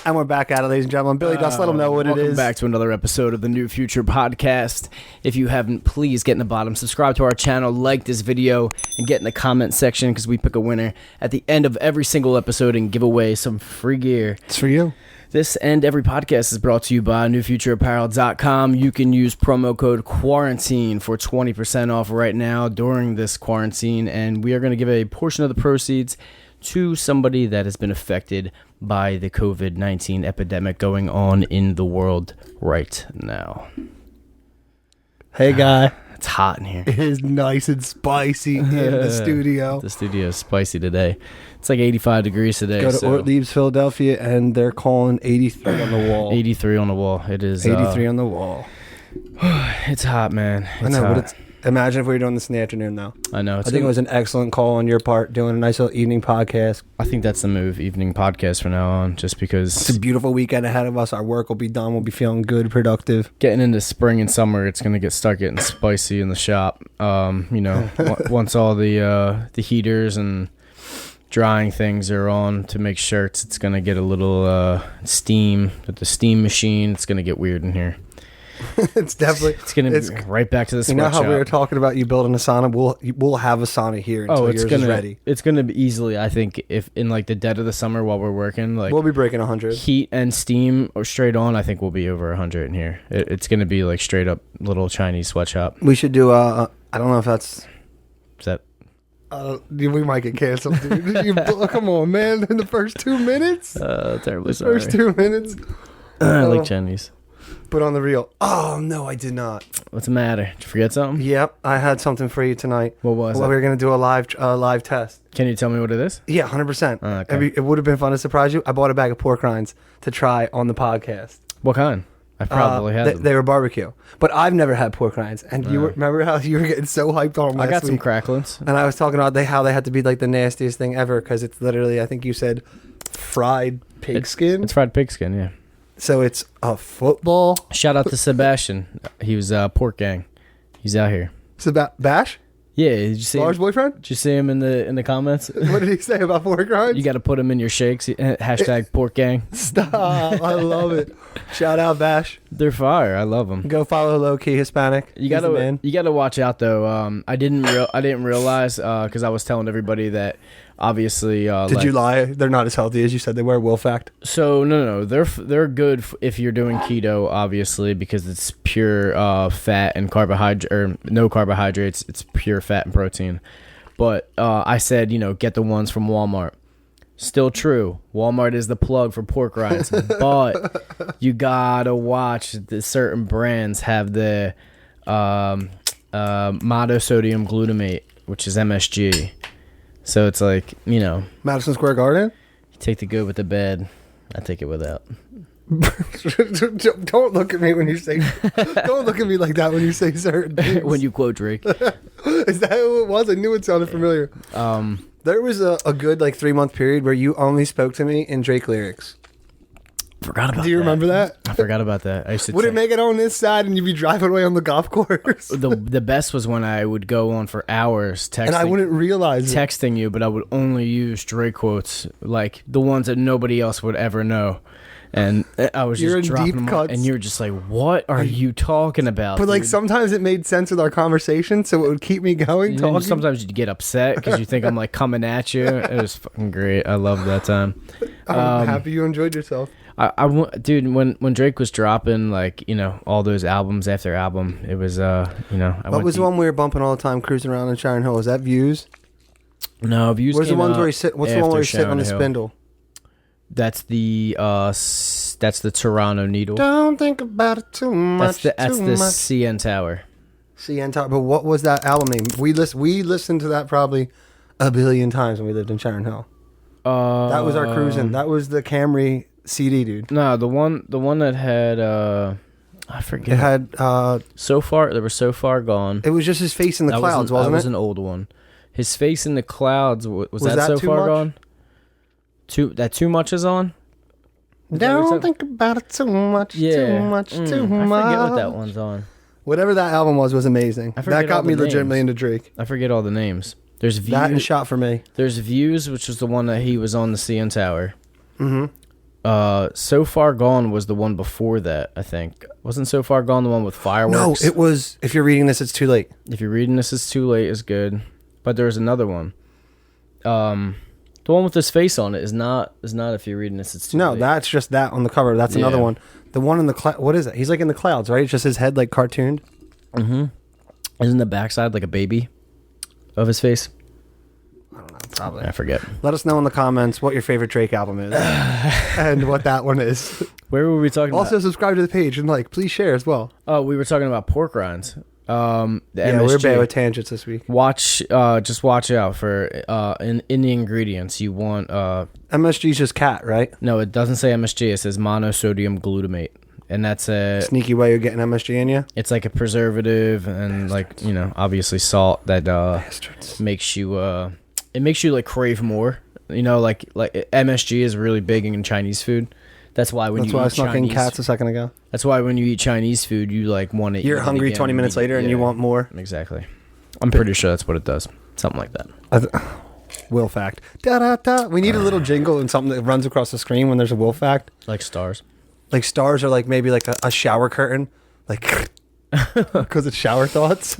And we're back at it, ladies and gentlemen. Billy, just let them know what it is. Welcome back to another episode of the New Future Podcast. If you haven't, please get in the bottom, subscribe to our channel, like this video, and get in the comment section because we pick a winner at the end of every single episode and give away some free gear. It's for you. This and every podcast is brought to you by newfutureapparel.com. You can use promo code QUARANTINE for 20% off right now during this quarantine, and we are going to give a portion of the proceeds to somebody that has been affected by the COVID-19 epidemic going on in the world right now. Hey, guy. It's hot in here. It is nice and spicy in the studio. The studio is spicy today. It's like 85 degrees today. Go to Ort Leaves, Philadelphia, and they're calling 83 on the wall. 83 on the wall. It is 83 on the wall. It's hot, man. I know, but it's... Imagine if we were doing this in the afternoon, though. I know. I think it was an excellent call on your part, doing a nice little evening podcast. I think that's the move, evening podcast from now on, just because... It's a beautiful weekend ahead of us. Our work will be done. We'll be feeling good, productive. Getting into spring and summer, it's going to start getting spicy in the shop. Once all the heaters and drying things are on to make shirts, it's going to get a little steam. With the steam machine, it's going to get weird in here. It's definitely... It's going to be right back to the sweatshop. You know how we were talking about you building a sauna? We'll have a sauna here until yours is ready. It's going to be easily, I think, if in like the dead of the summer while we're working, like... We'll be breaking 100. Heat and steam or straight on, I think we'll be over 100 in here. It's going to be like straight up little Chinese sweatshop. We should do I don't know if that's... Is that... we might get canceled, dude. Come on, man. In the first 2 minutes? Terribly sorry. First 2 minutes? I like Chinese. Put on the reel. Oh, no, I did not. What's the matter? Did you forget something? Yep, I had something for you tonight. What was it? We were going to do a live test. Can you tell me what it is? Yeah, 100%. Okay. It would have been fun to surprise you. I bought a bag of pork rinds to try on the podcast. What kind? I probably had them. They were barbecue. But I've never had pork rinds. And remember how you were getting so hyped on them last I got week? some cracklings. And I was talking about how they had to be like the nastiest thing ever because it's literally, I think you said, fried pigskin. It's fried pigskin, yeah. So it's a football. Shout out to Sebastian. He was Pork Gang. He's out here. Bash? Yeah, did you see Lars' him? boyfriend? Did you see him in the comments? What did he say about pork rinds? You got to put him in your shakes. Hashtag Pork Gang. Stop. I love it. Shout out Bash. They're fire. I love them. Go follow Low Key Hispanic. You gotta watch out though. I didn't realize because I was telling everybody that obviously. Did you lie? They're not as healthy as you said they were. Will fact. So no, they're good if you're doing keto, obviously, because it's pure fat and carbohydrate or no carbohydrates. It's pure fat and protein. But I said get the ones from Walmart. Still true. Walmart is the plug for pork rinds, but you gotta watch the certain brands have the monosodium glutamate, which is MSG. So it's like Madison Square Garden. You take the good with the bad. I take it without. Don't look at me when you say. Don't look at me like that when you say certain things. When you quote Drake. Is that who it was? I knew it sounded familiar. There was a good 3-month period where you only spoke to me in Drake lyrics. Forgot about that. Do you remember that? I forgot about that. I used to would it make it on this side and you'd be driving away on the golf course? The best was when I would go on for hours texting. And I wouldn't realize texting you, but I would only use Drake quotes, like the ones that nobody else would ever know. And I was just dropping them off, and you were just like, what are you talking about? But dude? Sometimes it made sense with our conversation, so it would keep me going. Sometimes you'd get upset because you think I'm coming at you. It was fucking great. I loved that time. I'm happy you enjoyed yourself. Dude, when Drake was dropping all those albums after album, it was What was the one we were bumping all the time, cruising around in Sharon Hill? Was that Views? No, Views. Where's the ones where what's the one where he's sitting on the spindle? That's the Toronto Needle. Don't think about it too much. That's the CN Tower. CN Tower. But what was that album name? We listened to that probably a billion times when we lived in Sharon Hill. That was our cruising. That was the Camry CD, dude. No, the one that had I forget. It had So Far Gone. It was just his face in the clouds, wasn't it? That was an old one. His face in the clouds was that So Far Gone? Too Much is on? Don't think about it too much. Yeah. Too much. I forget what that one's on. Whatever that album was amazing. That got me legitimately into Drake. I forget all the names. There's Views. That and Shot for Me. There's Views, which was the one that he was on the CN Tower. Mm-hmm. So Far Gone was the one before that, I think. Wasn't So Far Gone the one with fireworks? No, it was. If you're reading this, it's too late. If you're reading this, it's too late is good. But there's another one. The one with his face on it is not if you're reading this, it's too late. No, that's just that on the cover. That's another one. The one in the what is it? He's like in the clouds, right? It's just his head like cartooned. Mm-hmm. Isn't the backside like a baby of his face? I don't know. Probably. I forget. Let us know in the comments what your favorite Drake album is and what that one is. Where were we talking also, about? subscribe to the page and please share as well. Oh, we were talking about pork rinds. The yeah, MSG. we're bad with tangents this week. Just watch out for in the ingredients. You want MSG is just cat, right? No, it doesn't say MSG. It says monosodium glutamate, and that's a sneaky way of getting MSG in you. It's like a preservative, and obviously salt that makes you it makes you like crave more. Like MSG is really big in Chinese food. That's why when you eat I snuck in Chinese, cats a second ago. That's why when you eat Chinese food, you want to eat. You're hungry 20 minutes later and you want more. Exactly. I'm pretty sure that's what it does. Something like that. Will fact. Da da da. We need a little jingle and something that runs across the screen when there's a will fact. Like stars. Like stars are like maybe like a shower curtain. Like because it's shower thoughts.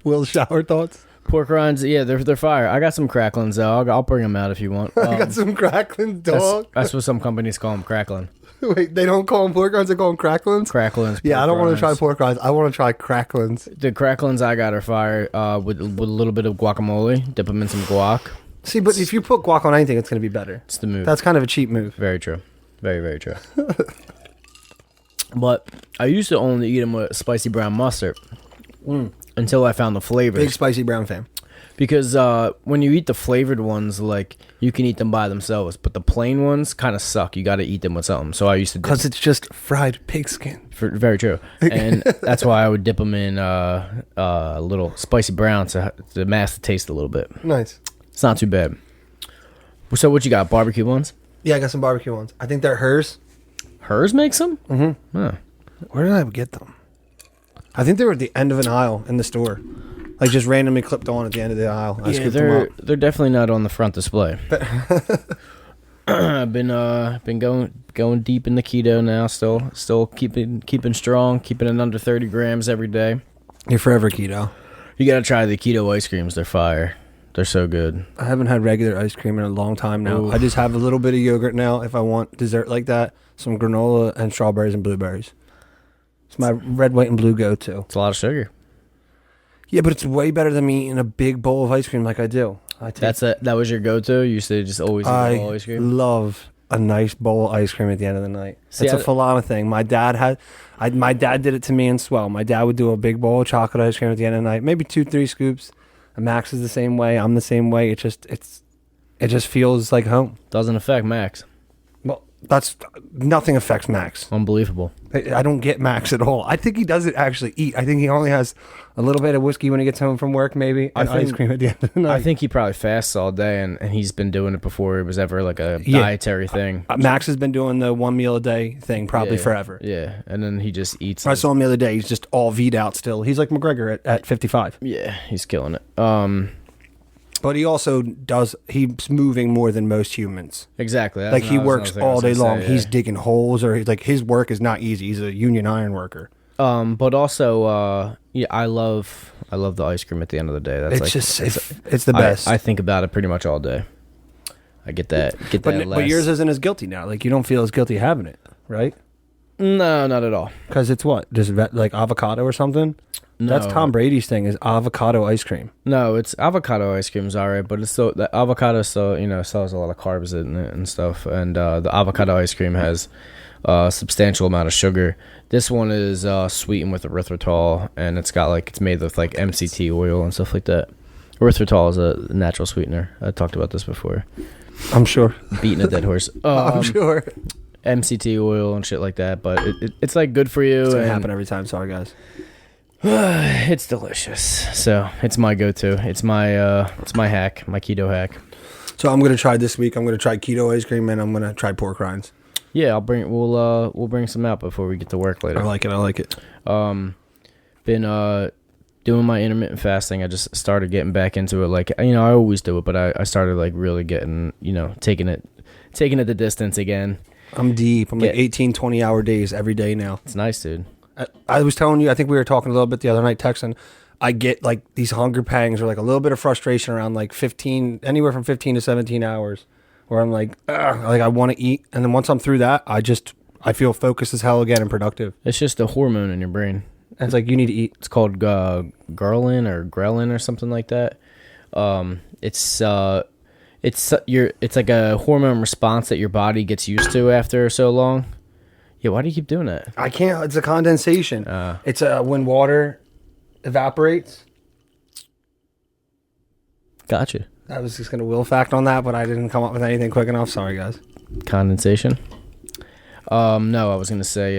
Will's shower thoughts. Pork rinds, yeah, they're fire. I got some cracklins though. I'll bring them out if you want. I got some cracklins, dog. That's what some companies call them, cracklin. Wait, they don't call them pork rinds, they call them cracklins? Cracklins. Yeah, I don't want to try pork rinds. I want to try cracklins. The cracklins I got are fire with a little bit of guacamole. Dip them in some guac. See, but if you put guac on anything, it's going to be better. It's the move. That's kind of a cheap move. Very true. Very, very true. But I used to only eat them with spicy brown mustard until I found the flavors. Big spicy brown fan. Because when you eat the flavored ones, like, you can eat them by themselves, but the plain ones kind of suck. You got to eat them with something. So I used to because it's just fried pig skin. Very true, and that's why I would dip them in a little spicy brown to mask the taste a little bit. Nice. It's not too bad. So what you got? Barbecue ones? Yeah, I got some barbecue ones. I think they're hers. Hers makes them? Mm-hmm. Huh. Where did I get them? I think they were at the end of an aisle in the store. Like just randomly clipped on at the end of the aisle. Yeah, they're definitely not on the front display. I've been going deep in the keto now. Still keeping strong, keeping it under 30 grams every day. You're forever keto. You gotta try the keto ice creams. They're fire. They're so good. I haven't had regular ice cream in a long time now. Ooh. I just have a little bit of yogurt now if I want dessert like that. Some granola and strawberries and blueberries. It's my red, white, and blue go-to. It's a lot of sugar. Yeah, but it's way better than me eating a big bowl of ice cream like I do. That was your go-to? You used to just always eat a bowl of ice cream? I love a nice bowl of ice cream at the end of the night. See, it's a Falana thing. My dad did it to me in Swell. My dad would do a big bowl of chocolate ice cream at the end of the night. Maybe 2-3 scoops. And Max is the same way. I'm the same way. It just feels like home. Doesn't affect Max. Well, nothing affects Max. Unbelievable. I don't get Max at all. I think he doesn't actually eat. I think he only has a little bit of whiskey when he gets home from work, maybe, and ice cream at the end of the night. I think he probably fasts all day, and he's been doing it before it was ever like a dietary thing. Max has been doing the 1 meal a day thing probably forever. Yeah, and then he just eats. I saw him the other day. He's just all V'd out still. He's like McGregor at 55. Yeah, he's killing it. But he also he's moving more than most humans. Exactly. Like he works all day long. He's digging holes, or his work is not easy. He's a union iron worker. But also, I love the ice cream at the end of the day. That's it's the best. I think about it pretty much all day. I get that. But yours isn't as guilty now. Like you don't feel as guilty having it, right? No, not at all. Because it's what? Just like avocado or something? No. That's Tom Brady's thing, is avocado ice cream. No, it's avocado ice cream's alright, but it's still the avocado still sells a lot of carbs in it and stuff, and the avocado ice cream has a substantial amount of sugar. This one is sweetened with erythritol, and it's made with like MCT oil and stuff like that. Erythritol is a natural sweetener. I talked about this before. I'm sure. Beating a dead horse. I'm sure. MCT oil and shit like that, but it's like good for you. It's gonna happen every time. Sorry, guys. It's delicious. So it's my go-to. It's my hack, my keto hack. So I'm gonna try this week. I'm gonna try keto ice cream, and I'm gonna try pork rinds. Yeah, we'll bring some out before we get to work later. I like it. Been doing my intermittent fasting. I just started getting back into it. Like I always do it, but I started like really getting taking it the distance again. I'm deep. I'm like 18, 20-hour days every day now. It's nice, dude. I was telling you, I think we were talking a little bit the other night texting. I get like these hunger pangs or like a little bit of frustration around like 15, anywhere from 15 to 17 hours where I'm like, I want to eat. And then once I'm through that, I feel focused as hell again and productive. It's just a hormone in your brain. And it's like, you need to eat. It's called ghrelin or something like that. It's like a hormone response that your body gets used to after so long. Yeah, why do you keep doing that? I can't. It's a condensation. It's when water evaporates. Gotcha. I was just going to will fact on that, but I didn't come up with anything quick enough. Sorry, guys. Condensation? No, I was going to say...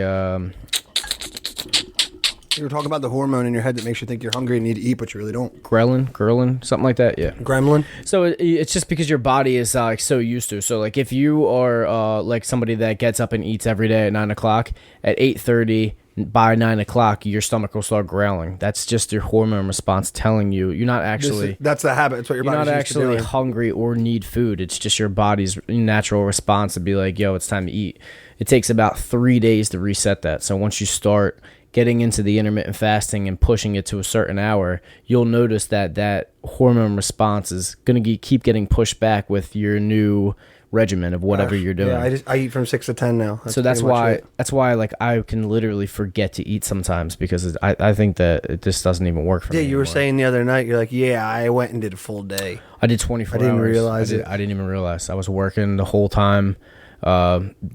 You were talking about the hormone in your head that makes you think you're hungry and need to eat, but you really don't. Ghrelin, something like that, yeah. Gremlin? So it's just because your body is like so used to. So like if you are like somebody that gets up and eats every day at 9 o'clock, at 8:30, by 9 o'clock, your stomach will start growling. That's just your hormone response telling you you're not actually... That's the habit. It's what your body's You're not used to doing. actually hungry or need food. It's just your body's natural response to be like, yo, it's time to eat. It takes about 3 days to reset that. So once you start getting into the intermittent fasting and pushing it to a certain hour, you'll notice that hormone response is going to keep getting pushed back with your new regimen of whatever you're doing. Yeah, I eat from 6 to 10 now. That's why like I can literally forget to eat sometimes because I think that it just doesn't even work for me. Yeah, you were anymore. saying the other night, you're like, yeah, I went and did a full day. I did 24 hours. I didn't realize it. I didn't even realize. I was working the whole time.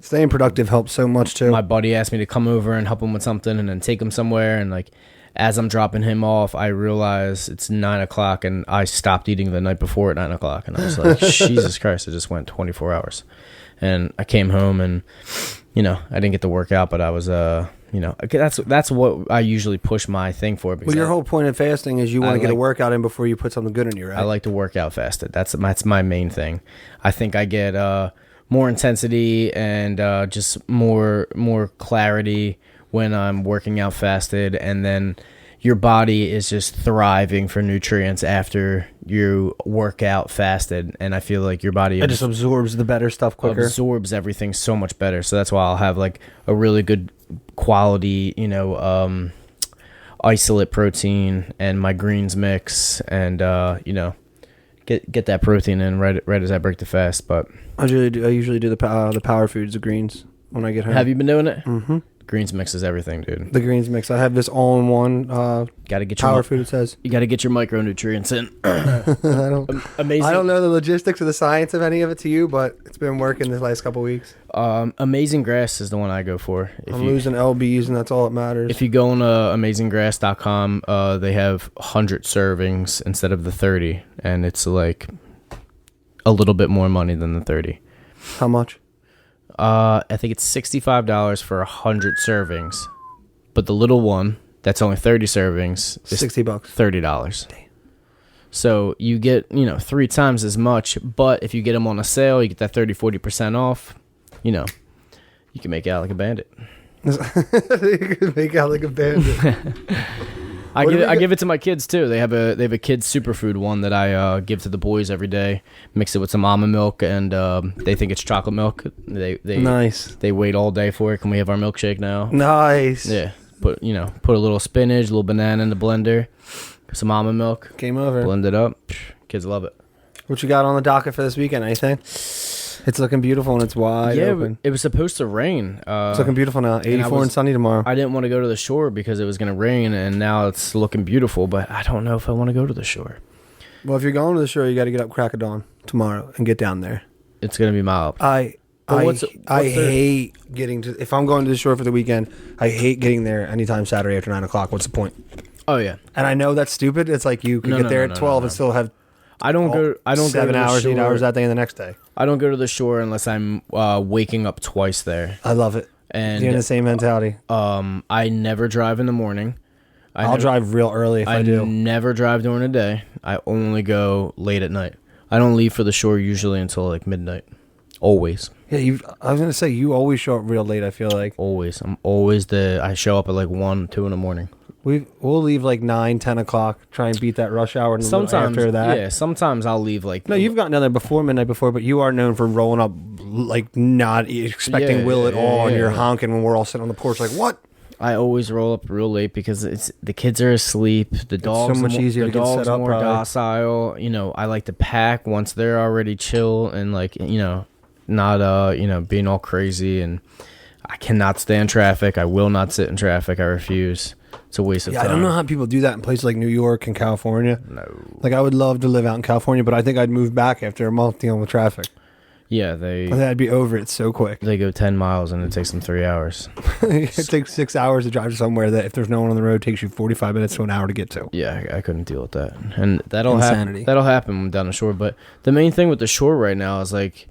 Staying productive helps so much too. My buddy asked me to come over and help him with something and then take him somewhere, and like as I'm dropping him off, I realize it's 9 o'clock and I stopped eating the night before at 9 o'clock, and I was like, Jesus Christ, I just went 24 hours. And I came home and I didn't get to work out, but I was that's what I usually push my thing for. Well, your whole point of fasting is you want to get a workout in before you put something good in you, right? I like to work out fasted. That's my main thing. I think I get more intensity and just more clarity when I'm working out fasted, and then your body is just thriving for nutrients after you work out fasted, and I feel like your body just absorbs the better stuff quicker. Absorbs everything so much better. So that's why I'll have like a really good quality, isolate protein and my greens mix, and get that protein in right as I break the fast. But I usually do the power foods, the greens when I get home. Have you been doing it? Mm-hmm. Greens mix is everything, dude. The greens mix. I have this all-in-one gotta get power food, it says. You got to get your micronutrients in. Amazing. I don't know the logistics or the science of any of it to you, but it's been working the last couple of weeks. Amazing Grass is the one I go for. I'm losing LBs, and that's all that matters. If you go on amazinggrass.com, they have 100 servings instead of the 30, and it's like a little bit more money than the 30. How much? I think it's $65 for 100 servings, but the little one that's only 30 servings is $60. $30. Damn. So you get 3 times as much, but if you get them on a sale, you get that 30-40% off. You can make out like a bandit. You can make out like a bandit. I give it to my kids too. They have a kids superfood one that I give to the boys every day. Mix it with some almond milk, and they think it's chocolate milk. They nice. They wait all day for it. Can we have our milkshake now? Nice. Yeah. Put a little spinach, a little banana in the blender, some almond milk. Game over. Blend it up. Kids love it. What you got on the docket for this weekend? Anything? It's looking beautiful and it's wide open. It was supposed to rain. It's looking beautiful now. 84 and sunny tomorrow. I didn't want to go to the shore because it was going to rain, and now it's looking beautiful, but I don't know if I want to go to the shore. Well, if you're going to the shore, you got to get up crack of dawn tomorrow and get down there. It's going to be mild. I hate getting to... If I'm going to the shore for the weekend, I hate getting there anytime Saturday after 9 o'clock. What's the point? Oh, yeah. And I know that's stupid. It's like you could get there at 12 and still have... I don't go 7 hours, 8 hours that day and the next day. I don't go to the shore unless I'm waking up twice there. I love it. And you're in the same mentality. I never drive in the morning. I'll drive real early if I do. I never drive during the day. I only go late at night. I don't leave for the shore usually until like midnight. Always. Yeah, I was gonna say you always show up real late. I feel like always. I show up at like 1, 2 in the morning. We'll leave like 9, 10 o'clock. Try and beat that rush hour. And sometimes after that, yeah. Sometimes I'll leave like. No, you've gotten down there before midnight before, but you are known for rolling up like not expecting Will at all, and you're honking when we're all sitting on the porch like, what? I always roll up real late because the kids are asleep. The dogs, so much easier to get set up, more probably. docile. You know, I like to pack once they're already chill and like, you know, not being all crazy. And I cannot stand traffic. I will not sit in traffic. I refuse. It's a waste of time. I don't know how people do that in places like New York and California. No. Like, I would love to live out in California, but I think I'd move back after a month dealing with traffic. Yeah, I think I'd be over it so quick. They go 10 miles and it takes them 3 hours. It takes 6 hours to drive to somewhere that if there's no one on the road, takes you 45 minutes to an hour to get to. Yeah, I couldn't deal with that. And that'll happen down the shore. But the main thing with the shore right now is like,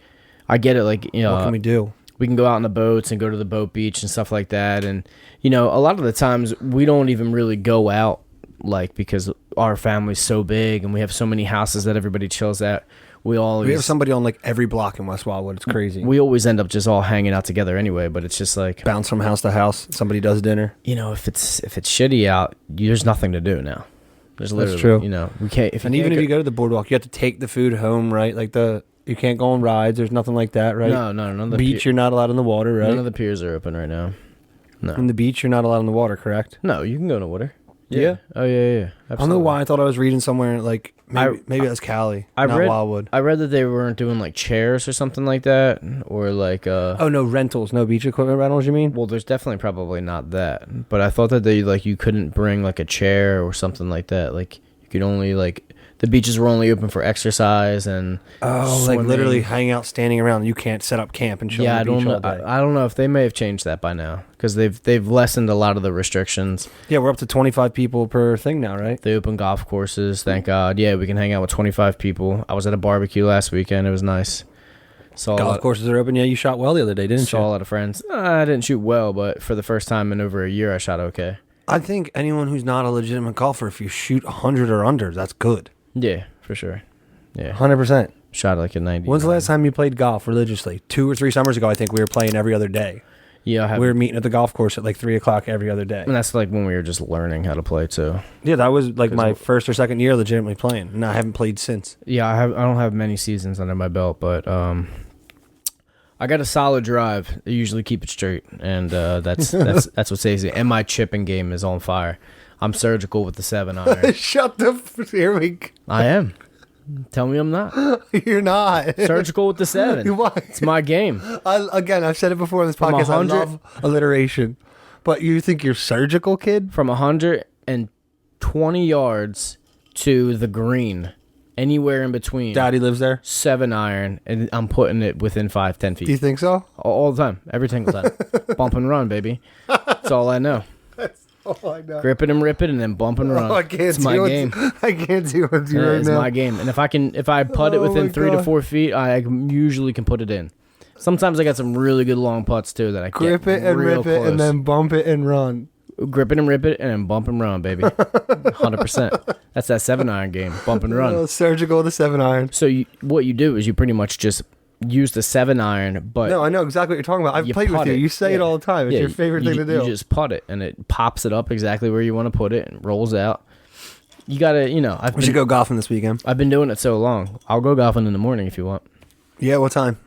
I get it. Like, you know, what can we do? We can go out on the boats and go to the boat beach and stuff like that. And, you know, a lot of the times we don't even really go out, like, because our family's so big and we have so many houses that everybody chills at. We have somebody on like every block in West Wildwood. It's crazy. We always end up just all hanging out together anyway, but it's just like bounce from house to house. Somebody does dinner. You know, if it's shitty out, there's nothing to do now. There's literally, that's true. You know, we can't. If you go to the boardwalk, you have to take the food home, right? Like you can't go on rides. There's nothing like that, right? No. None of the beach, you're not allowed in the water, right? None of the piers are open right now. No. In the beach, you're not allowed in the water, correct? No, you can go in the water. Yeah. Oh yeah. Absolutely. I don't know why I thought I was reading somewhere like maybe that's Cali, not Wildwood. I read that they weren't doing like chairs or something like that, or like oh, no rentals, no beach equipment rentals. You mean? Well, there's definitely probably not that, but I thought that you couldn't bring like a chair or something like that. Like you could only the beaches were only open for exercise and like literally hang out, standing around. You can't set up camp and chill. Yeah, on the beach all day. I don't know if they may have changed that by now because they've lessened a lot of the restrictions. Yeah, we're up to 25 people per thing now, right? They open golf courses, thank God. Yeah, we can hang out with 25 people. I was at a barbecue last weekend. It was nice. Golf courses are open. Yeah, you shot well the other day, didn't you? Saw a lot of friends. I didn't shoot well, but for the first time in over a year, I shot okay. I think anyone who's not a legitimate golfer, if you shoot 100 or under, that's good. Yeah, for sure. Yeah. 100%. Shot like a 90. When's the last time you played golf religiously? 2 or 3 summers ago, I think we were playing every other day. Yeah. We were meeting at the golf course at like 3 o'clock every other day. And that's like when we were just learning how to play too. Yeah, that was like my first or second year legitimately playing, and I haven't played since. Yeah, I don't have many seasons under my belt, but I got a solid drive. I usually keep it straight, and that's what saves it. And my chipping game is on fire. I'm surgical with the 7-iron. Shut the here we go. I am. Tell me I'm not. You're not. Surgical with the 7. Why? It's my game. I've said it before on this podcast. I love alliteration. But you think you're surgical, kid? From 120 yards to the green, anywhere in between. Daddy lives there? 7-iron, and I'm putting it within 5-10 feet. Do you think so? All the time. Every single time. Bump and run, baby. That's all I know. Oh, I know. Grip it and rip it, and then bump and run. Oh, I can't it's my game. I can't do it right now. It's my game, and if I putt it within 3 to 4 feet, I usually can put it in. Sometimes I got some really good long putts too that I grip it and rip it, and then bump it and run. Grip it and rip it, and then bump and run, baby. 100%. That's that 7-iron game, bump and run. Surgical with the 7-iron. So what you do is you pretty much just use the 7-iron, but no, I know exactly what you're talking about. I've played with you. You say it all the time. It's your favorite thing to do. You just putt it, and it pops it up exactly where you want to put it, and rolls out. You gotta, we should go golfing this weekend. I've been doing it so long. I'll go golfing in the morning if you want. Yeah, what time?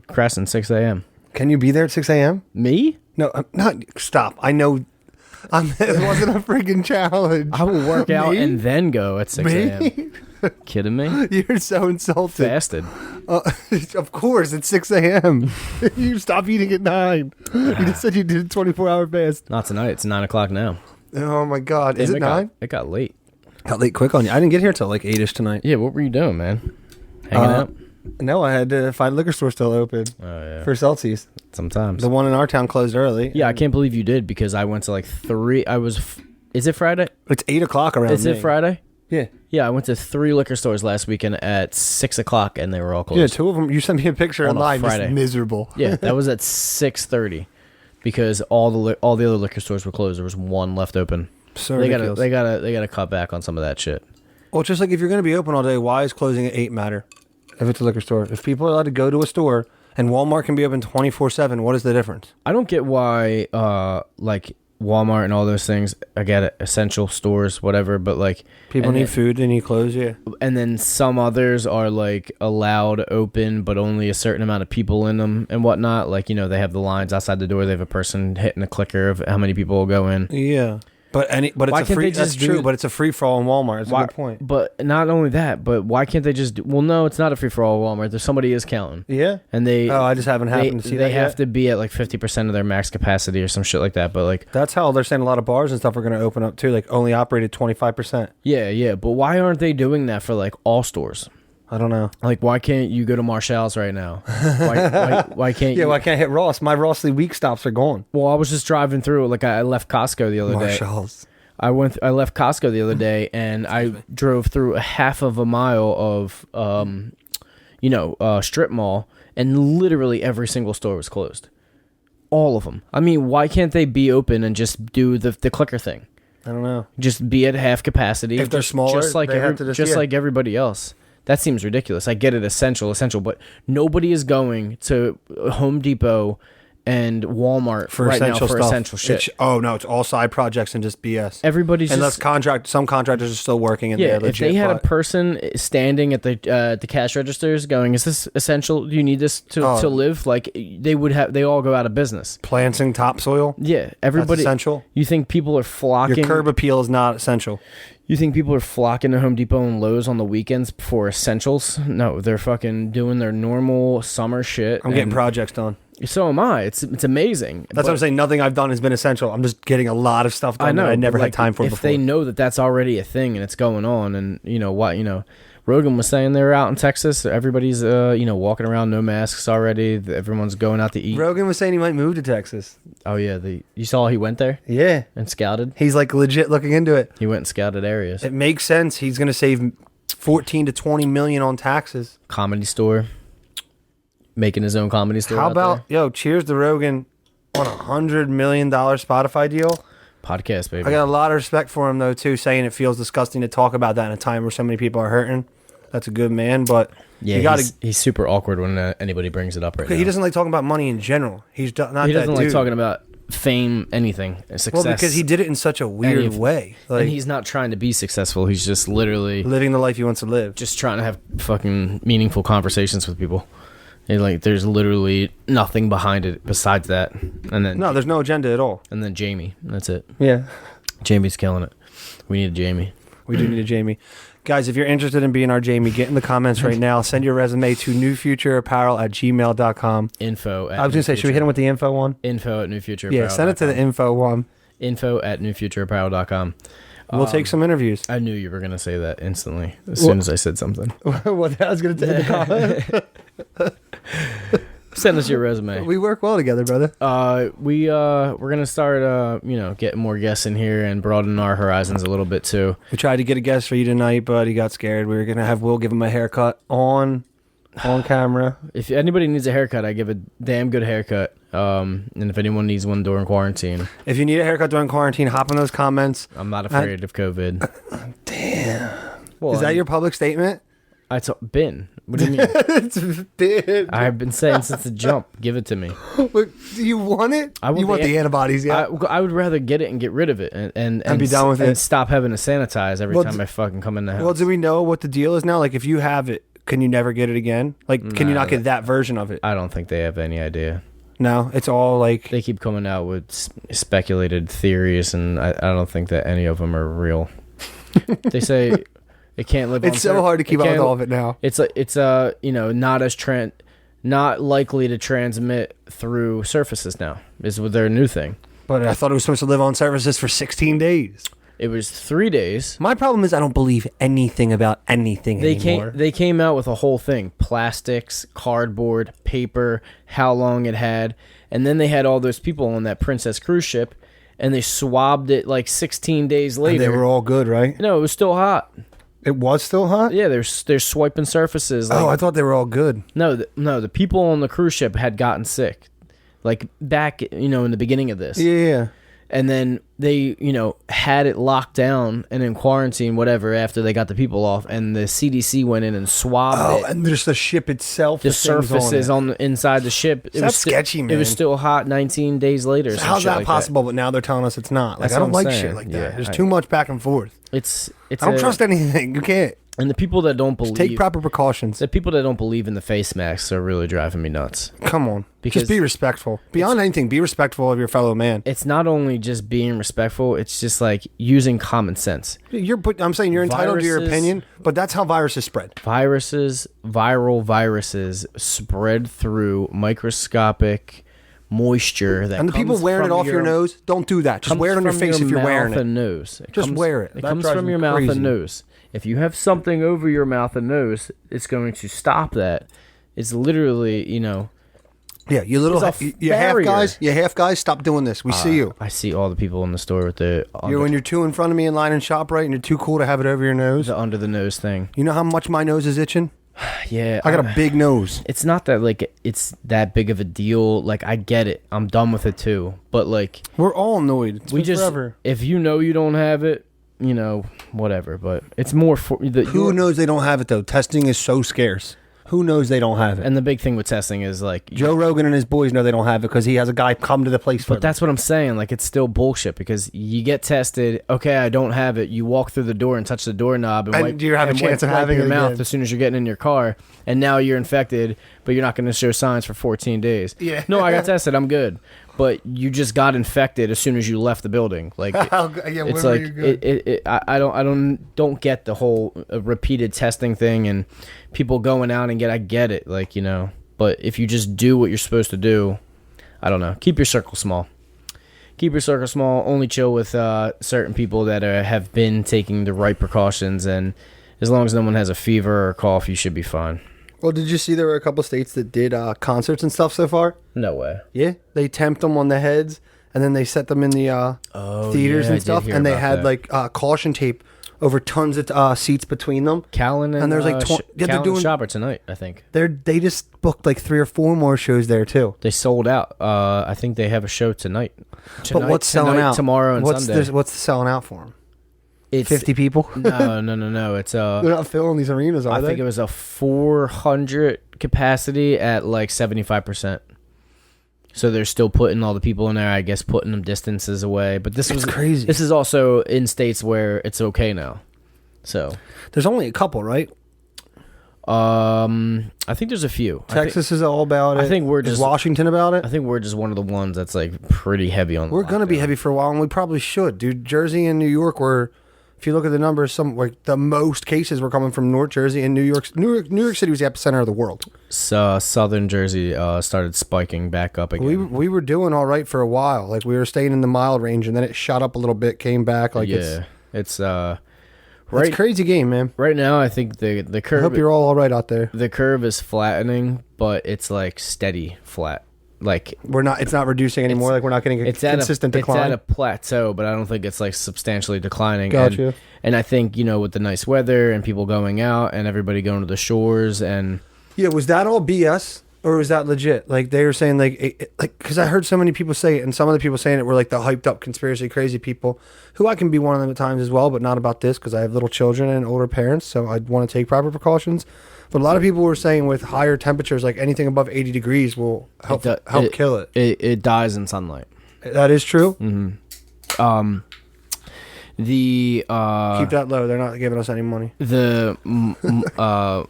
Crescent, 6 a.m. Can you be there at 6 a.m.? Me? No, I'm not. Stop. I know. It wasn't a freaking challenge. I will work out and then go at 6 a.m. Kidding me? You're so insulted. Fasted. Of course, it's 6 a.m. You stop eating at 9. You just said you did a 24-hour fast. Not tonight. It's 9 o'clock now. Oh, my God. Is it 9? It got late. Got late quick on you. I didn't get here till like 8-ish tonight. Yeah, what were you doing, man? Hanging out? No, I had to find a liquor store still open. Oh, yeah. For Celsius. Sometimes. The one in our town closed early. Yeah, I can't believe you did because I went to like 3. Is it Friday? It's 8 o'clock around. Is it Friday? Yeah. Yeah, I went to 3 liquor stores last weekend at 6 o'clock and they were all closed. Yeah, 2 of them. You sent me a picture online. It's miserable. Yeah, that was at 6:30 because all the other liquor stores were closed. There was 1 left open. So they gotta cut back on some of that shit. Well, just like if you're going to be open all day, why is closing at 8 matter? If it's a liquor store, if people are allowed to go to a store and Walmart can be open 24/7, what is the difference? I don't get why Walmart and all those things. I get it, essential stores, whatever. But like people need food, they need clothes, yeah. And then some others are like allowed open, but only a certain amount of people in them and whatnot. Like, they have the lines outside the door. They have a person hitting a clicker of how many people will go in. Yeah. But it's a free. That's true. But it's a free for all in Walmart. It's a good point. But not only that, but why can't they just? Well, no, it's not a free for all at Walmart. There's somebody is counting. Yeah. And they. Oh, I just haven't happened to see that. They have to be at like 50% of their max capacity or some shit like that. But like that's how they're saying a lot of bars and stuff are going to open up too. Like only operated 25%. Yeah. But why aren't they doing that for like all stores? I don't know. Like, why can't you go to Marshall's right now? Why can't you? Yeah, why can't I hit Ross? My Rossley week stops are gone. Well, I was just driving through. Like, I left Costco the other day. Marshall's. I left Costco the other day, and I drove through a half of a mile of, strip mall, and literally every single store was closed. All of them. I mean, why can't they be open and just do the clicker thing? I don't know. Just be at half capacity. If they're smaller, just like like everybody else. That seems ridiculous. I get it, essential, but nobody is going to Home Depot and Walmart for right essential now for stuff. Essential shit. It's all side projects and just BS. Everybody's unless some contractors are still working and they're legit. If they had a person standing at the cash registers going, "Is this essential? Do you need this to live?" Like they all go out of business. Planting topsoil. Yeah, everybody. That's essential. You think people are flocking? Your curb appeal is not essential. You think people are flocking to Home Depot and Lowe's on the weekends for essentials? No, they're fucking doing their normal summer shit. I'm getting projects done. So am I. It's amazing. That's what I'm saying. Nothing I've done has been essential. I'm just getting a lot of stuff done that I never had time for before. If they know that that's already a thing and it's going on, and Rogan was saying they were out in Texas. Everybody's walking around no masks already. Everyone's going out to eat. Rogan was saying he might move to Texas. Oh yeah, you saw he went there? Yeah, and scouted. He's like legit looking into it. He went and scouted areas. It makes sense. He's gonna save 14 to 20 million on taxes. Comedy store. Making his own comedy store. How about cheers to Rogan on $100 million Spotify deal? Podcast, baby. I got a lot of respect for him though too, saying it feels disgusting to talk about that in a time where so many people are hurting. That's a good man, but yeah, he's super awkward when anybody brings it up right now. He doesn't like talking about money in general. He doesn't like talking about fame, anything, success. Well, because he did it in such a weird way. And he's not trying to be successful. He's just literally living the life he wants to live. Just trying to have fucking meaningful conversations with people. And there's literally nothing behind it besides that. And then there's no agenda at all. And then Jamie. That's it. Yeah. Jamie's killing it. We need a Jamie. We do need a Jamie. Guys, if you're interested in being our Jamie, get in the comments right now. Send your resume to newfutureapparel@gmail.com. Info at I was going to say, should we hit him with the info one? Info at newfutureapparel.com. Yeah, send it to the info one. Info at newfutureapparel.com. We'll take some interviews. I knew you were going to say that instantly as soon as I said something. What I was going to take the comment. Send us your resume. We work well together, brother. We're gonna start getting more guests in here and broaden our horizons a little bit too. We tried to get a guest for you tonight, but he got scared. We were gonna have Will give him a haircut on camera. If anybody needs a haircut, I give a damn good haircut. And if anyone needs one during quarantine, if you need a haircut during quarantine, hop in those comments. I'm not afraid of COVID. Damn. Well, is that your public statement? Been. What do you mean? It's been. I've been saying since the jump. Give it to me. Do you want it? You want the antibodies, yeah? I would rather get it and get rid of it and be done with it. And stop having to sanitize every time I fucking come in the house. Well, do we know what the deal is now? Like, if you have it, can you never get it again? Like, can you not get that version of it? I don't think they have any idea. No, it's all like... They keep coming out with speculated theories, and I don't think that any of them are real. They say... It can't live. It's so hard to keep up with all of it now. It's not likely to transmit through surfaces now. Is their new thing. But I thought it was supposed to live on surfaces for 16 days. It was 3 days. My problem is I don't believe anything about anything anymore. They came out with a whole thing: plastics, cardboard, paper, how long it had, and then they had all those people on that Princess cruise ship, and they swabbed it like 16 days later. And they were all good, right? No, it was still hot. It was still hot? Yeah, they're swiping surfaces. I thought they were all good. No, the people on the cruise ship had gotten sick, like back in the beginning of this. Yeah. And then they, had it locked down and in quarantine, whatever, after they got the people off, and the CDC went in and swabbed it. And there's the ship itself. The surfaces on the inside the ship. That's sketchy, man. It was still hot 19 days later. So how's that possible? But now they're telling us it's not. Like, I don't like shit like that. Yeah, there's too much back and forth. I don't trust anything. You can't. And the people that don't believe... Just take proper precautions. The people that don't believe in the face masks are really driving me nuts. Come on. Just be respectful. Beyond anything, be respectful of your fellow man. It's not only just being respectful, it's just like using common sense. I'm saying you're entitled to your opinion, but that's how viruses spread. Viral viruses spread through microscopic moisture that and the people wearing it off your nose, don't do that. Just wear it on your face if you're wearing it. Nose. Just wear it. It comes from your mouth and nose. If you have something over your mouth and nose, it's going to stop that. It's literally, Yeah, you half guys, stop doing this. We see you. I see all the people in the store with when you're two in front of me in line and ShopRite, and you're too cool to have it over your nose. The under the nose thing. You know how much my nose is itching? Yeah. I got a big nose. It's not that, it's that big of a deal. I get it. I'm done with it, too. But, we're all annoyed. Forever. If you don't have it, whatever. But it's more for... Who knows they don't have it, though? Testing is so scarce. Who knows they don't have it? And the big thing with testing is Joe Rogan and his boys know they don't have it because he has a guy come to the place for But that's what I'm saying. It's still bullshit because you get tested. Okay, I don't have it. You walk through the door and touch the doorknob and you have a chance of having your it mouth again. as soon as you're getting in your car. And now you're infected, but you're not going to show signs for 14 days. Yeah. No, I got tested. I'm good. But you just got infected as soon as you left the building. It's I don't get the whole repeated testing thing and people going out and I get it, But if you just do what you're supposed to do, I don't know. Keep your circle small. Keep your circle small. Only chill with certain people that have been taking the right precautions, and as long as no one has a fever or cough, you should be fine. Well, did you see there were a couple states that did concerts and stuff so far? No way. Yeah, they tamped them on the heads, and then they set them in the theaters and stuff, and they had caution tape over tons of seats between them. Callan and there's they're doing Shopper tonight, I think. They just booked 3 or 4 more shows there too. They sold out. I think they have a show tonight. But what's selling out tomorrow and Sunday? What's selling out for them? It's 50 people? No. It's they're not filling these arenas, are they? I think it was a 400 capacity at 75%. So they're still putting all the people in there, I guess, putting them distances away. But this was crazy. This is also in states where it's okay now. So there's only a couple, right? I think there's a few. Texas is all about it. I think is Washington about it? I think we're just one of the ones that's pretty heavy on. We're going to be heavy for a while, and we probably should, dude. Jersey and New York were. If you look at the numbers, the most cases were coming from North Jersey and New York. New York City was the epicenter of the world. So Southern Jersey started spiking back up again. We were doing all right for a while. We were staying in the mild range, and then it shot up a little bit, came back. It's a crazy game, man. Right now, I think the curve. I hope you're all right out there. The curve is flattening, but it's steady flat. It's not reducing anymore. We're not getting a consistent decline. It's at a plateau, but I don't think it's substantially declining. Gotcha. And I think with the nice weather and people going out and everybody going to the shores and was that all BS or was that legit? They were saying because I heard so many people say it, and some of the people saying it were the hyped up conspiracy crazy people, who I can be one of them at times as well, but not about this because I have little children and older parents, so I want to take proper precautions. But a lot of people were saying with higher temperatures, anything above 80 degrees will help kill it. It dies in sunlight. That is true? Mm-hmm. Keep that low. They're not giving us any money. The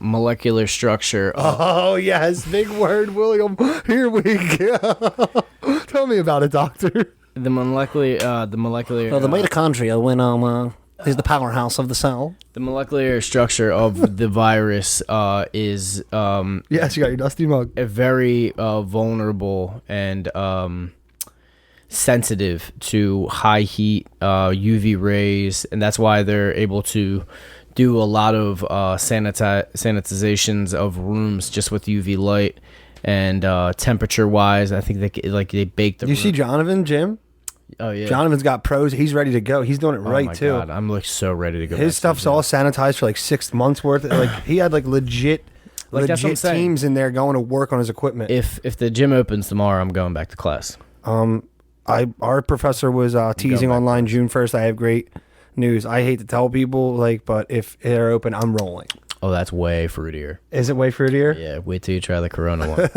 molecular structure. Oh, yes. Big word, William. Here we go. Tell me about it, doctor. The molecular... the mitochondria is the powerhouse of the cell. The molecular structure of the virus is yes, you got your dusty mug. Very vulnerable and sensitive to high heat, UV rays, and that's why they're able to do a lot of sanitizations of rooms just with UV light and temperature wise. I think they bake the. You see Jonathan, Jim? Oh yeah, Jonathan's got pros. He's ready to go. He's doing it right too. God, I'm so ready to go. His stuff's all sanitized for 6 months worth. He had legit teams in there going to work on his equipment. If the gym opens tomorrow, I'm going back to class. our professor was teasing online June 1st. I have great news. I hate to tell people, like, but if they're open, I'm rolling. Oh, that's way fruitier. Is it way fruitier? Yeah, wait till you try the Corona one.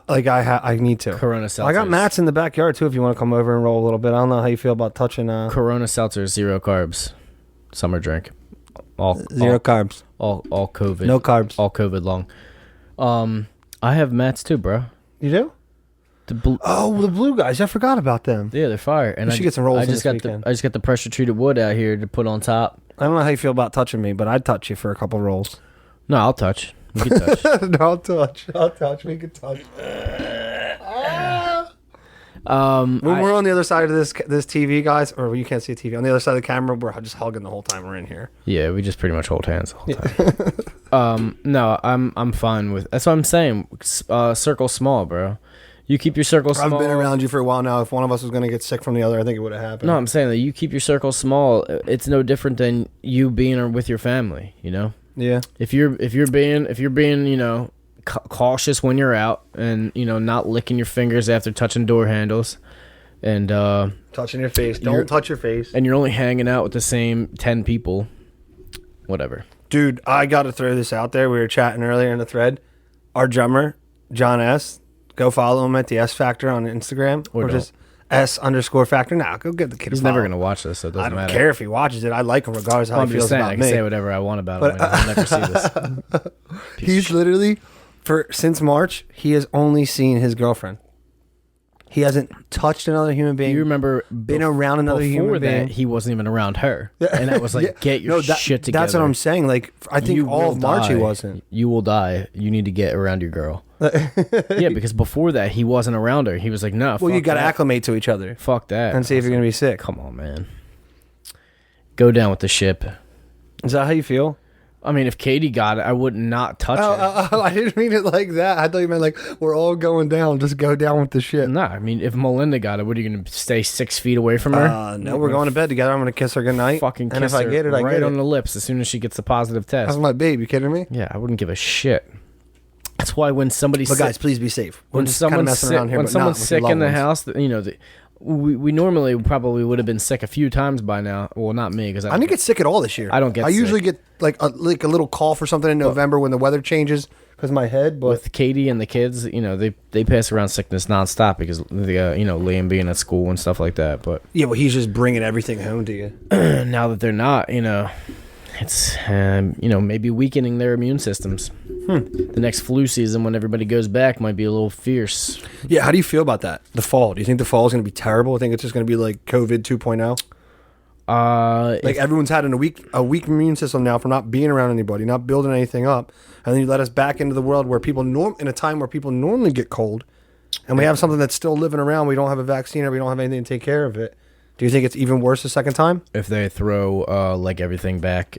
I need to. Corona seltzers. I got mats in the backyard too. If you want to come over and roll a little bit, I don't know how you feel about touching. Corona seltzers, 0 carbs, summer drink. Zero carbs. All COVID. No carbs. All COVID long. I have mats too, bro. You do? The blue guys. I forgot about them. Yeah, they're fire. And we should get some rolls. I just got the pressure treated wood out here to put on top. I don't know how you feel about touching me, but I'd touch you for a couple rolls. No, I'll touch. We can touch. No, I'll touch. We can touch. When we're on the other side of this TV, guys, or you can't see a TV, on the other side of the camera, we're just hugging the whole time we're in here. Yeah, we just pretty much hold hands the whole time. No, I'm fine with. That's what I'm saying. Circle small, bro. You keep your circle small. I've been around you for a while now. If one of us was going to get sick from the other, I think it would have happened. No, I'm saying that you keep your circle small. It's no different than you being with your family. You know. Yeah. If you're being cautious when you're out, and not licking your fingers after touching door handles, and touching your face. Don't touch your face. And you're only hanging out with the same 10 people. Whatever. Dude, I got to throw this out there. We were chatting earlier in the thread. Our drummer, John S. Go follow him at the S Factor on Instagram, or just S_Factor. Nah, go get the kid. He's never gonna watch this, so it doesn't matter. I don't care if he watches it. I like him regardless of how he feels about me. I can say whatever I want about him. I'll never see this. He's literally, since March, he has only seen his girlfriend. He hasn't touched another human being. You remember been around another human being. Before that, he wasn't even around her, and I was like, "Get your shit together." That's what I'm saying. Like, I think all of March he wasn't. You will die. You need to get around your girl. Yeah, because before that he wasn't around her. He was like, "No." Well, you got to acclimate to each other. Fuck that. And see if you're gonna be sick. Come on, man. Go down with the ship. Is that how you feel? I mean, if Katie got it, I would not touch her. I didn't mean it like that. I thought you meant like we're all going down. Just go down with the ship. Nah, I mean, if Melinda got it, what are you going to stay 6 feet away from her? No, we're going to bed together. I'm going to kiss her goodnight. Fucking kiss and if I get it, I right get on it. the lips as soon as she gets the positive test. That's my babe. You kidding me? Yeah, I wouldn't give a shit. That's why when somebody's sick, guys, please be safe. When someone's sick, when someone's sick in the house, we normally probably would have been sick a few times by now. Well, not me, because I didn't get sick at all this year. I don't get. I usually get like a little cough or something in November when the weather changes because my head. But with Katie and the kids, they pass around sickness nonstop because Liam being at school and stuff like that. But yeah, well, he's just bringing everything home to you. Now that they're not, it's maybe weakening their immune systems. The next flu season, when everybody goes back, might be a little fierce. Yeah, how do you feel about that? The fall? Do you think the fall is going to be terrible? I think it's just going to be like COVID 2.0. Like everyone's had a weak immune system now for not being around anybody, not building anything up, and then you let us back into the world where people in a time where people normally get cold, and we have something that's still living around. We don't have a vaccine or we don't have anything to take care of it. Do you think it's even worse the second time? If they throw everything back,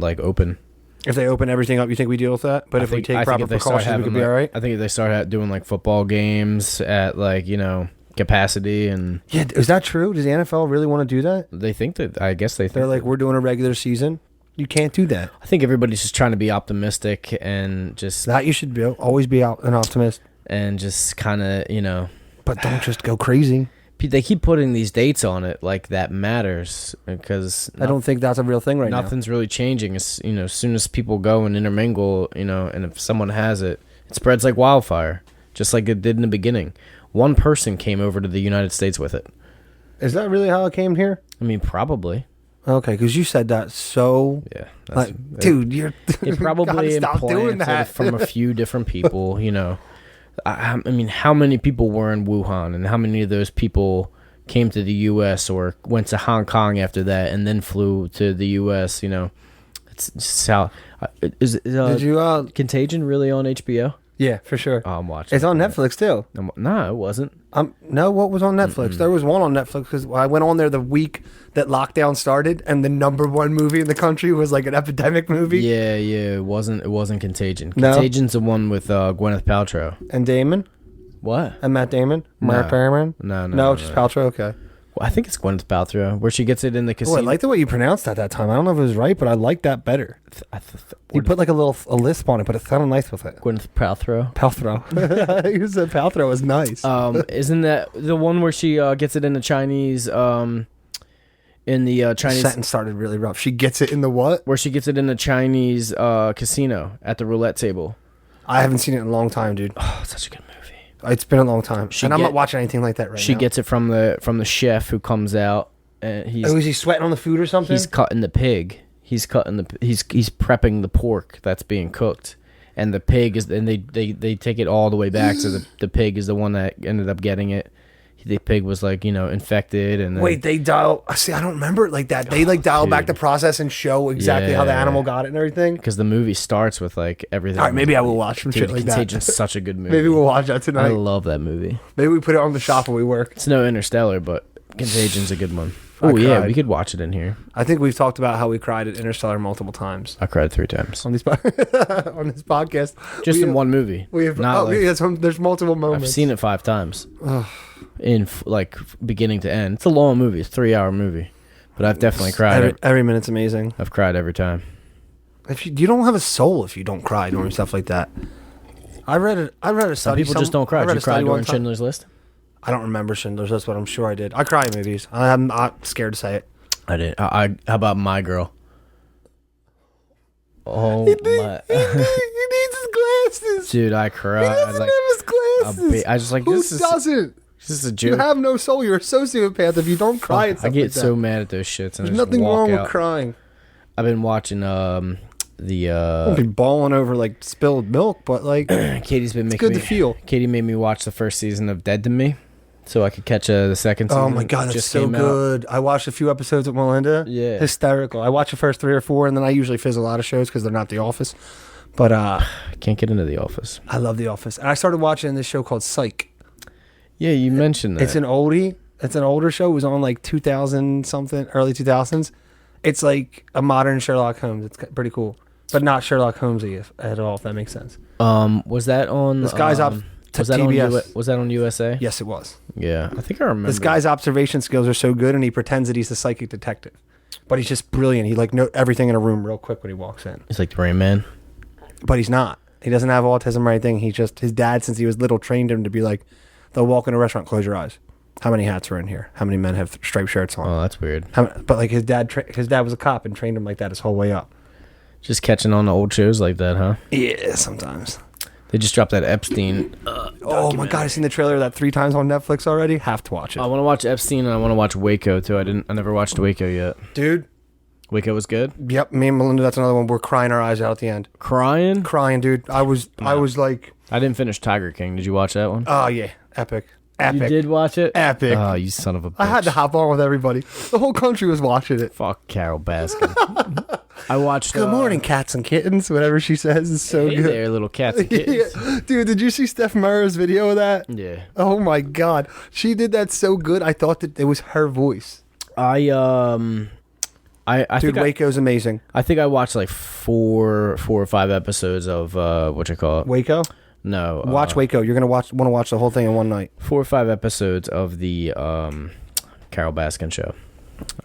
open. If they open everything up, you think we deal with that? But if we take proper precautions, we could be all right? I think if they start doing football games at capacity and... Yeah, is that true? Does the NFL really want to do that? They think that... I guess they think... They're like, we're doing a regular season. You can't do that. I think everybody's just trying to be optimistic and just... That you should always be an optimist. And just kind of, But don't just go crazy. They keep putting these dates on it like that matters because I don't think that's a real thing now. Nothing's really changing. As soon as people go and intermingle, and if someone has it, it spreads like wildfire, just like it did in the beginning. One person came over to the United States with it. Is that really how it came here? I mean, probably. Okay, because you said that so... Yeah. Dude, you're... It probably implanted from a few different people, I mean, how many people were in Wuhan, and how many of those people came to the U.S. or went to Hong Kong after that, and then flew to the U.S.? It's just how is Did you Contagion really on HBO? Yeah, for sure. Oh, I'm watching. It's on Netflix too. No, it wasn't. No, what was on Netflix? Mm-mm. There was one on Netflix because I went on there the week that lockdown started, and the #1 movie in the country was like an epidemic movie. Yeah, it wasn't Contagion. Contagion's the one with Gwyneth Paltrow and Damon. What? And Matt Damon. No. Mark Perriman. No, just Paltrow. Okay. I think it's Gwyneth Paltrow, where she gets it in the casino. Oh, I like the way you pronounced that time. I don't know if it was right, but I like that better. You put like a lisp on it, but it sounded nice with it. Gwyneth Paltrow. Paltrow. You said Paltrow was nice. Isn't that the one where she gets it in the Chinese? In the Chinese. The sentence started really rough. She gets it in the what? Where she gets it in the Chinese casino at the roulette table. I haven't seen it in a long time, dude. Oh, it's such a good movie. It's been a long time, I'm not watching anything like that right now. She gets it from the chef who comes out, and is he sweating on the food or something? He's cutting the pig. He's prepping the pork that's being cooked, and the pig is. And they take it all the way back to the pig is the one that ended up getting it. The pig was like, infected, and then, wait, they dial. See, I don't remember it like that. They dial back the process and show exactly how the animal got it and everything. Because the movie starts with like everything. All right, maybe I will watch some shit like that. Contagion's such a good movie. Maybe we'll watch that tonight. I love that movie. Maybe we put it on the shop where we work. It's no Interstellar, but Contagion's a good one. Oh yeah, we could watch it in here. I think we've talked about how we cried at Interstellar multiple times. I cried 3 times on this podcast. Just in one movie. We have there's multiple moments. I've seen it 5 times. In like beginning to end. It's a long movie. It's a 3-hour movie, but I've definitely cried. Every minute's amazing. I've cried every time. If you don't have a soul if you don't cry during stuff like that. I read a study. Some people just don't cry. Did you cry during Schindler's List? I don't remember Schindler's List, but I'm sure I did. I cry in movies. I'm not scared to say it. I did. How about My Girl? Oh my! He needs his glasses, dude. I cried. He doesn't have his glasses. I just like Who doesn't? This is a joke. You have no soul. You're a sociopath if you don't cry. At I get like so mad at those shits. And there's nothing wrong with crying. I've been watching I'll be bawling over like spilled milk, but like Katie's been making good to feel. Katie made me watch the first season of Dead to Me, so I could catch the second season. Oh my god, that's so good! I watched a few episodes with Melinda. Yeah, hysterical. I watch the first 3 or 4, and then I usually fizzle out of shows because they're not The Office. But I can't get into The Office. I love The Office, and I started watching this show called Psych. Yeah, you mentioned that. It's an oldie. It's an older show. It was on like 2000 something, early 2000s. It's like a modern Sherlock Holmes. It's pretty cool, but not Sherlock Holmesy at all. If that makes sense. Was that on? This guy's was that TBS. Was that on USA? Yes, it was. Yeah, I think I remember. This guy's observation skills are so good, and he pretends that he's the psychic detective, but he's just brilliant. He knows everything in a room real quick when he walks in. He's like the Rain Man, but he's not. He doesn't have autism or anything. His dad, since he was little, trained him to be like. They'll walk in a restaurant, close your eyes. How many hats are in here? How many men have striped shirts on? Oh, that's weird. But like his dad was a cop and trained him like that his whole way up. Just catching on to old shows like that, huh? Yeah, sometimes. They just dropped that Epstein. Oh my god, I've seen the trailer of that 3 times on Netflix already. Have to watch it. I want to watch Epstein and I want to watch Waco too. I never watched Waco yet. Dude. Waco was good? Yep, me and Melinda, that's another one. We're crying our eyes out at the end. Crying, dude. I was like... I didn't finish Tiger King. Did you watch that one? Oh yeah, epic. You did watch it? Epic. Oh, you son of a bitch. I had to hop on with everybody. The whole country was watching it. Fuck Carol Baskin. I watched... Good morning, cats and kittens. Whatever she says is so hey good. There, little cats and kittens. Yeah. Dude, did you see Steph Murrah's video of that? Yeah. Oh my god. She did that so good. I thought that it was her voice. I Dude, Waco's amazing. I think I watched like 4 or 5 episodes of what you call it? Waco? No. Watch Waco. You're gonna want to watch the whole thing in one night. 4 or 5 episodes of the Carol Baskin show.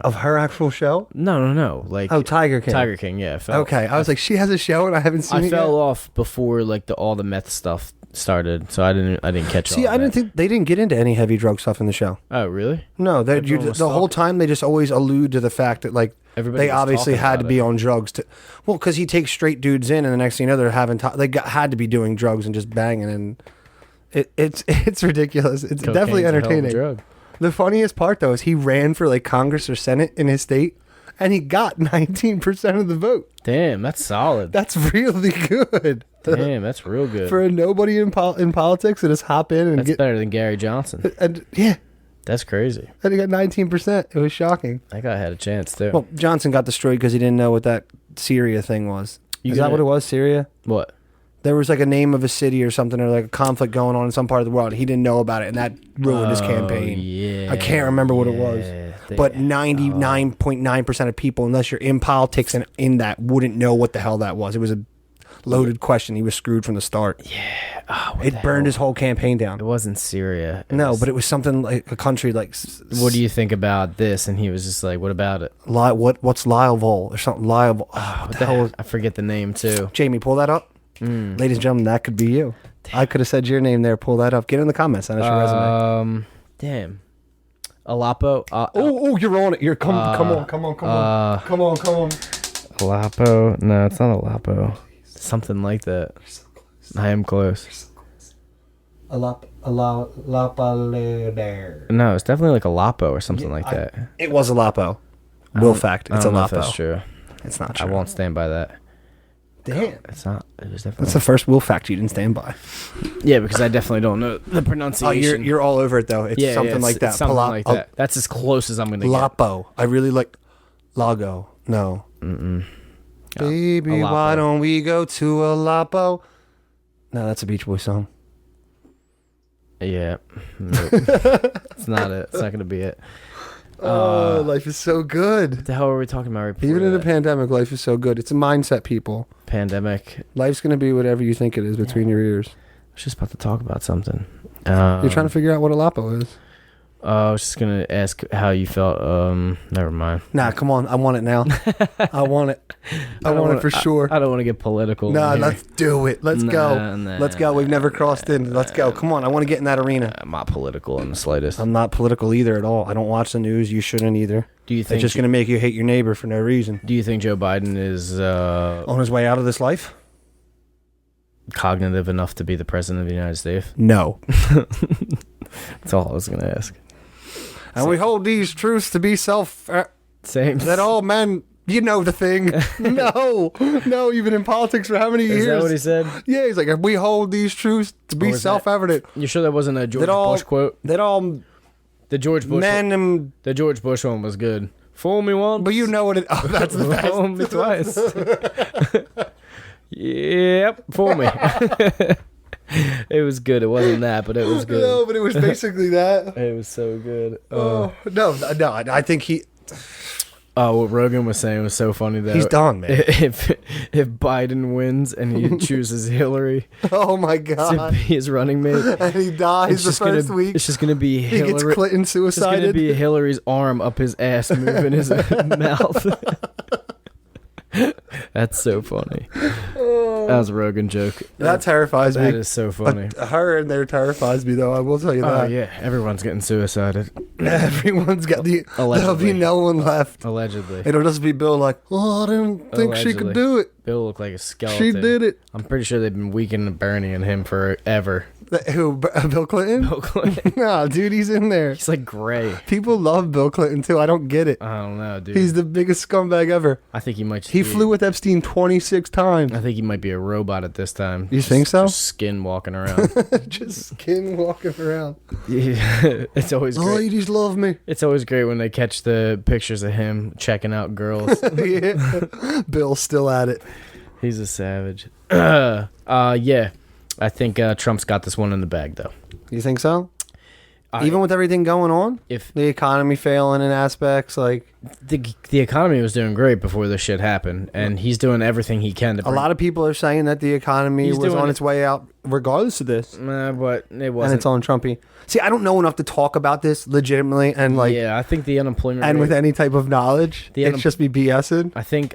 Of her actual show? No. Like Tiger King. Tiger King, yeah. Okay, I was like, she has a show and I haven't seen it. I fell off before like all the meth stuff started, so I didn't catch. See, I didn't think they didn't get into any heavy drug stuff in the show. Oh, really? No, the whole time they just always allude to the fact that like they obviously had to be on drugs to. Well, because he takes straight dudes in, and the next thing you know, they're having had to be doing drugs and just banging, and it's ridiculous. It's definitely entertaining. Drug. The funniest part though is he ran for like Congress or Senate in his state, and he got 19% of the vote. Damn, that's solid. That's really good. Damn, that's real good. For a nobody in politics to just hop in and that's better than Gary Johnson. And yeah. That's crazy. And he got 19%. It was shocking. That guy had a chance too. Well, Johnson got destroyed because he didn't know what that Syria thing was. Is that what it was, Syria? What? There was like a name of a city or something, or like a conflict going on in some part of the world. He didn't know about it, and that ruined his campaign. Yeah, I can't remember what it was. But 99.9% of people, unless you're in politics and in that, wouldn't know what the hell that was. It was Loaded question. He was screwed from the start. Yeah. Oh, it burned his whole campaign down. It wasn't Syria. But it was something like a country like. What do you think about this? And he was just like, "What about it?" What's liable or something liable? What the hell? I forget the name too. Jamie, pull that up. Ladies and gentlemen, that could be you. Damn. I could have said your name there. Pull that up. Get in the comments. Send us your resume. Damn. Alapo. You're on it. Come on. Alapo. No, it's not Alapo. Something like that. So I am close. Lapo. No, it's definitely like Alapo or something like that. It was Alapo. Will fact. It's Alapo. That's true. It's not true. I won't stand by that. Damn. It's not. It was definitely. That's the first will fact you didn't stand by. Yeah, because I definitely don't know the pronunciation. Oh, you're all over it though. It's something like that. It's something like that. That's as close as I'm gonna get. Lapo. I really like Lago. No. Baby, Alapo. why don't we go to a Lapo? No, that's a Beach Boys song. Yeah. Nope. It's not it. It's not gonna be it. Life is so good. What the hell were we talking about right before Even in that? a pandemic, life is so good. It's a mindset, people. Pandemic. Life's going to be whatever you think it is between your ears. I was just about to talk about something. You're trying to figure out what a Lapo is. I was just going to ask how you felt. Never mind. Nah, come on. I want it now. I want it. I want it for sure. I don't want to get political. Nah, let's do it. Let's go. Let's go. We've never crossed in. Let's go. Come on. I want to get in that arena. I'm not political in the slightest. I'm not political either at all. I don't watch the news. You shouldn't either. Do you think it's just going to make you hate your neighbor for no reason? Do you think Joe Biden is on his way out of this life? Cognitive enough to be the president of the United States? No. That's all I was going to ask. And we hold these truths to be same. That all men, you know the thing. No, you've been in politics for how many years? Is that what he said? Yeah, he's like, we hold these truths to be self-evident. You sure that wasn't a George Bush quote? The George Bush the George Bush one was good. Fool me once. But you know what it... Oh, that's the best. Fool me twice. Yep, fool me. It was good. It wasn't that, but it was good. No, but it was basically that. It was so good. No, I think he... What Rogan was saying was so funny though. He's done, man. If Biden wins and he chooses Hillary, oh my god, to be his running mate, and he dies the first week, it's just gonna be Hillary. He gets Clinton suicided. It's gonna be Hillary's arm up his ass, moving his mouth. That's so funny. That was a Rogan joke. That terrifies me. That is so funny. Her in there terrifies me, though. I will tell you that. Oh, yeah. Everyone's getting suicided. Everyone's got there'll be no one left. Allegedly. It'll just be Bill like, oh, I didn't think she could do it. Bill looked like a skeleton. She did it. I'm pretty sure they've been weakening Bernie and him forever. Who? Bill Clinton? Bill Clinton. No, dude, he's in there. He's like gray. People love Bill Clinton, too. I don't get it. I don't know, dude. He's the biggest scumbag ever. I think he might He flew with Epstein 26 times. I think he might be a robot at this time. You think so? Just skin walking around. Just skin walking around. Yeah, it's always great. Ladies love me. It's always great when they catch the pictures of him checking out girls. Yeah. Bill's still at it. He's a savage. Yeah. I think Trump's got this one in the bag, though. You think so? Even with everything going on? If the economy failing in aspects, like... The economy was doing great before this shit happened, and he's doing everything he can to... A lot of people are saying that the economy was on its way out regardless of this. But it wasn't. And it's on Trumpy. See, I don't know enough to talk about this legitimately and like... Yeah, I think the unemployment rate... And with any type of knowledge, it's just me BSing.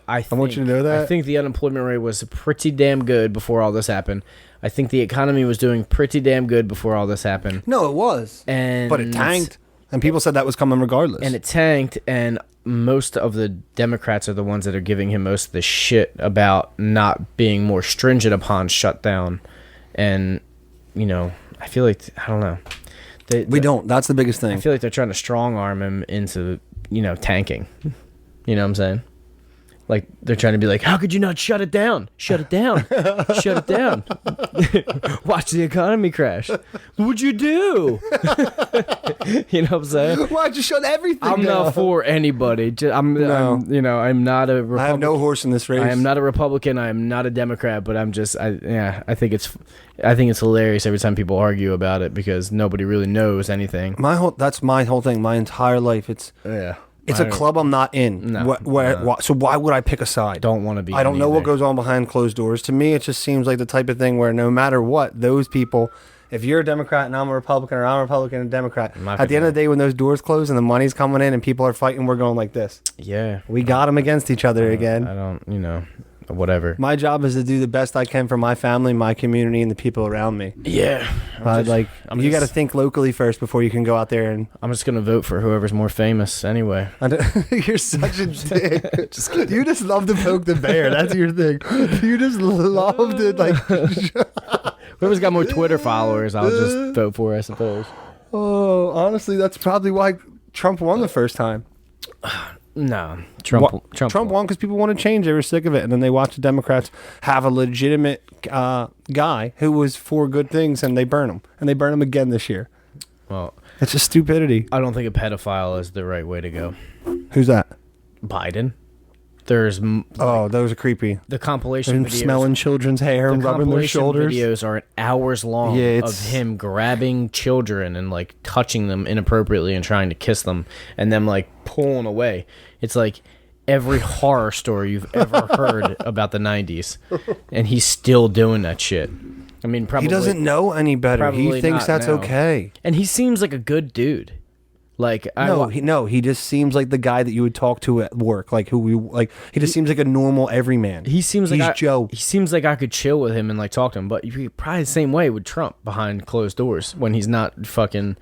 I want you to know that. I think the unemployment rate was pretty damn good before all this happened. I think the economy was doing pretty damn good before all this happened. No, it was. But it tanked. And people said that was coming regardless. And it tanked, and most of the Democrats are the ones that are giving him most of the shit about not being more stringent upon shutdown. And, you know, I feel like, I don't know. We don't. That's the biggest thing. I feel like they're trying to strong arm him into, you know, tanking. You know what I'm saying? Like, they're trying to be like, how could you not shut it down? Shut it down. Shut it down. Watch the economy crash. What'd you do? You know what I'm saying? Why'd you shut everything I'm down? not for anybody. I'm not a Republican. I have no horse in this race. I am not a Republican. I am not a Democrat, but I'm just, I think it's hilarious every time people argue about it because nobody really knows anything. That's my whole thing. My entire life, It's a club I'm not in. No, So why would I pick a side? Don't want to be. I don't know what goes on behind closed doors. To me, it just seems like the type of thing where no matter what, those people, if you're a Democrat and I'm a Republican, or I'm a Republican and a Democrat, at the end of the day, when those doors close and the money's coming in and people are fighting, we're going like this. Yeah. We got them against each other again. I don't, whatever. My job is to do the best I can for my family, my community, and the people around me. Yeah. You got to think locally first before you can go out there and... I'm just going to vote for whoever's more famous anyway. You're such a dick. You just love to poke the bear. That's your thing. You just love to, whoever's got more Twitter followers, I'll just vote for, I suppose. Oh, honestly, that's probably why Trump won the first time. No, Trump won because people want to change. They were sick of it, and then they watched the Democrats have a legitimate guy who was for good things, and they burn him, and they burn him again this year. Well, it's just stupidity. I don't think a pedophile is the right way to go. Who's that? Biden. There's those are creepy. The compilation videos, smelling children's hair and rubbing their shoulders. Videos are hours long of him grabbing children and like touching them inappropriately and trying to kiss them and them like pulling away. It's like every horror story you've ever heard about the 90s, and he's still doing that shit. I mean, probably he doesn't know any better. He thinks that's okay, and he seems like a good dude. Like he just seems like the guy that you would talk to at work, like he just seems like a normal everyman. He seems like Joe. He seems like I could chill with him and like talk to him, but you're probably the same way with Trump behind closed doors when he's not fucking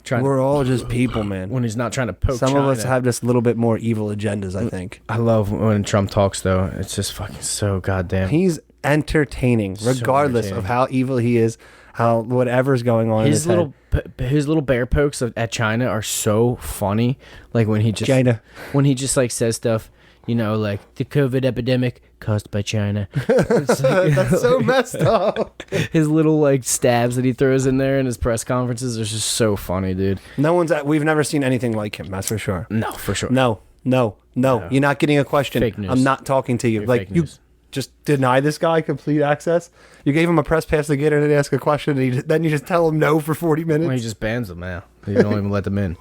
trying. We're all just people, man. When he's not trying to poke. Some of us have just a little bit more evil agendas, I think. I love when Trump talks though. It's just fucking so goddamn. He's entertaining, regardless of how evil he is. How whatever's going on his little bear pokes at China are so funny. Like when he just like says stuff, like the COVID epidemic caused by China. That's so messed up. His little like stabs that he throws in there in his press conferences are just so funny, dude. We've never seen anything like him. That's for sure. No, for sure. No. You're not getting a question. Fake news. I'm not talking to you. Like you just deny this guy complete access. You gave him a press pass to get in and ask a question, and then you just tell him no for 40 minutes. Well, he just bans them now. You don't even let them in.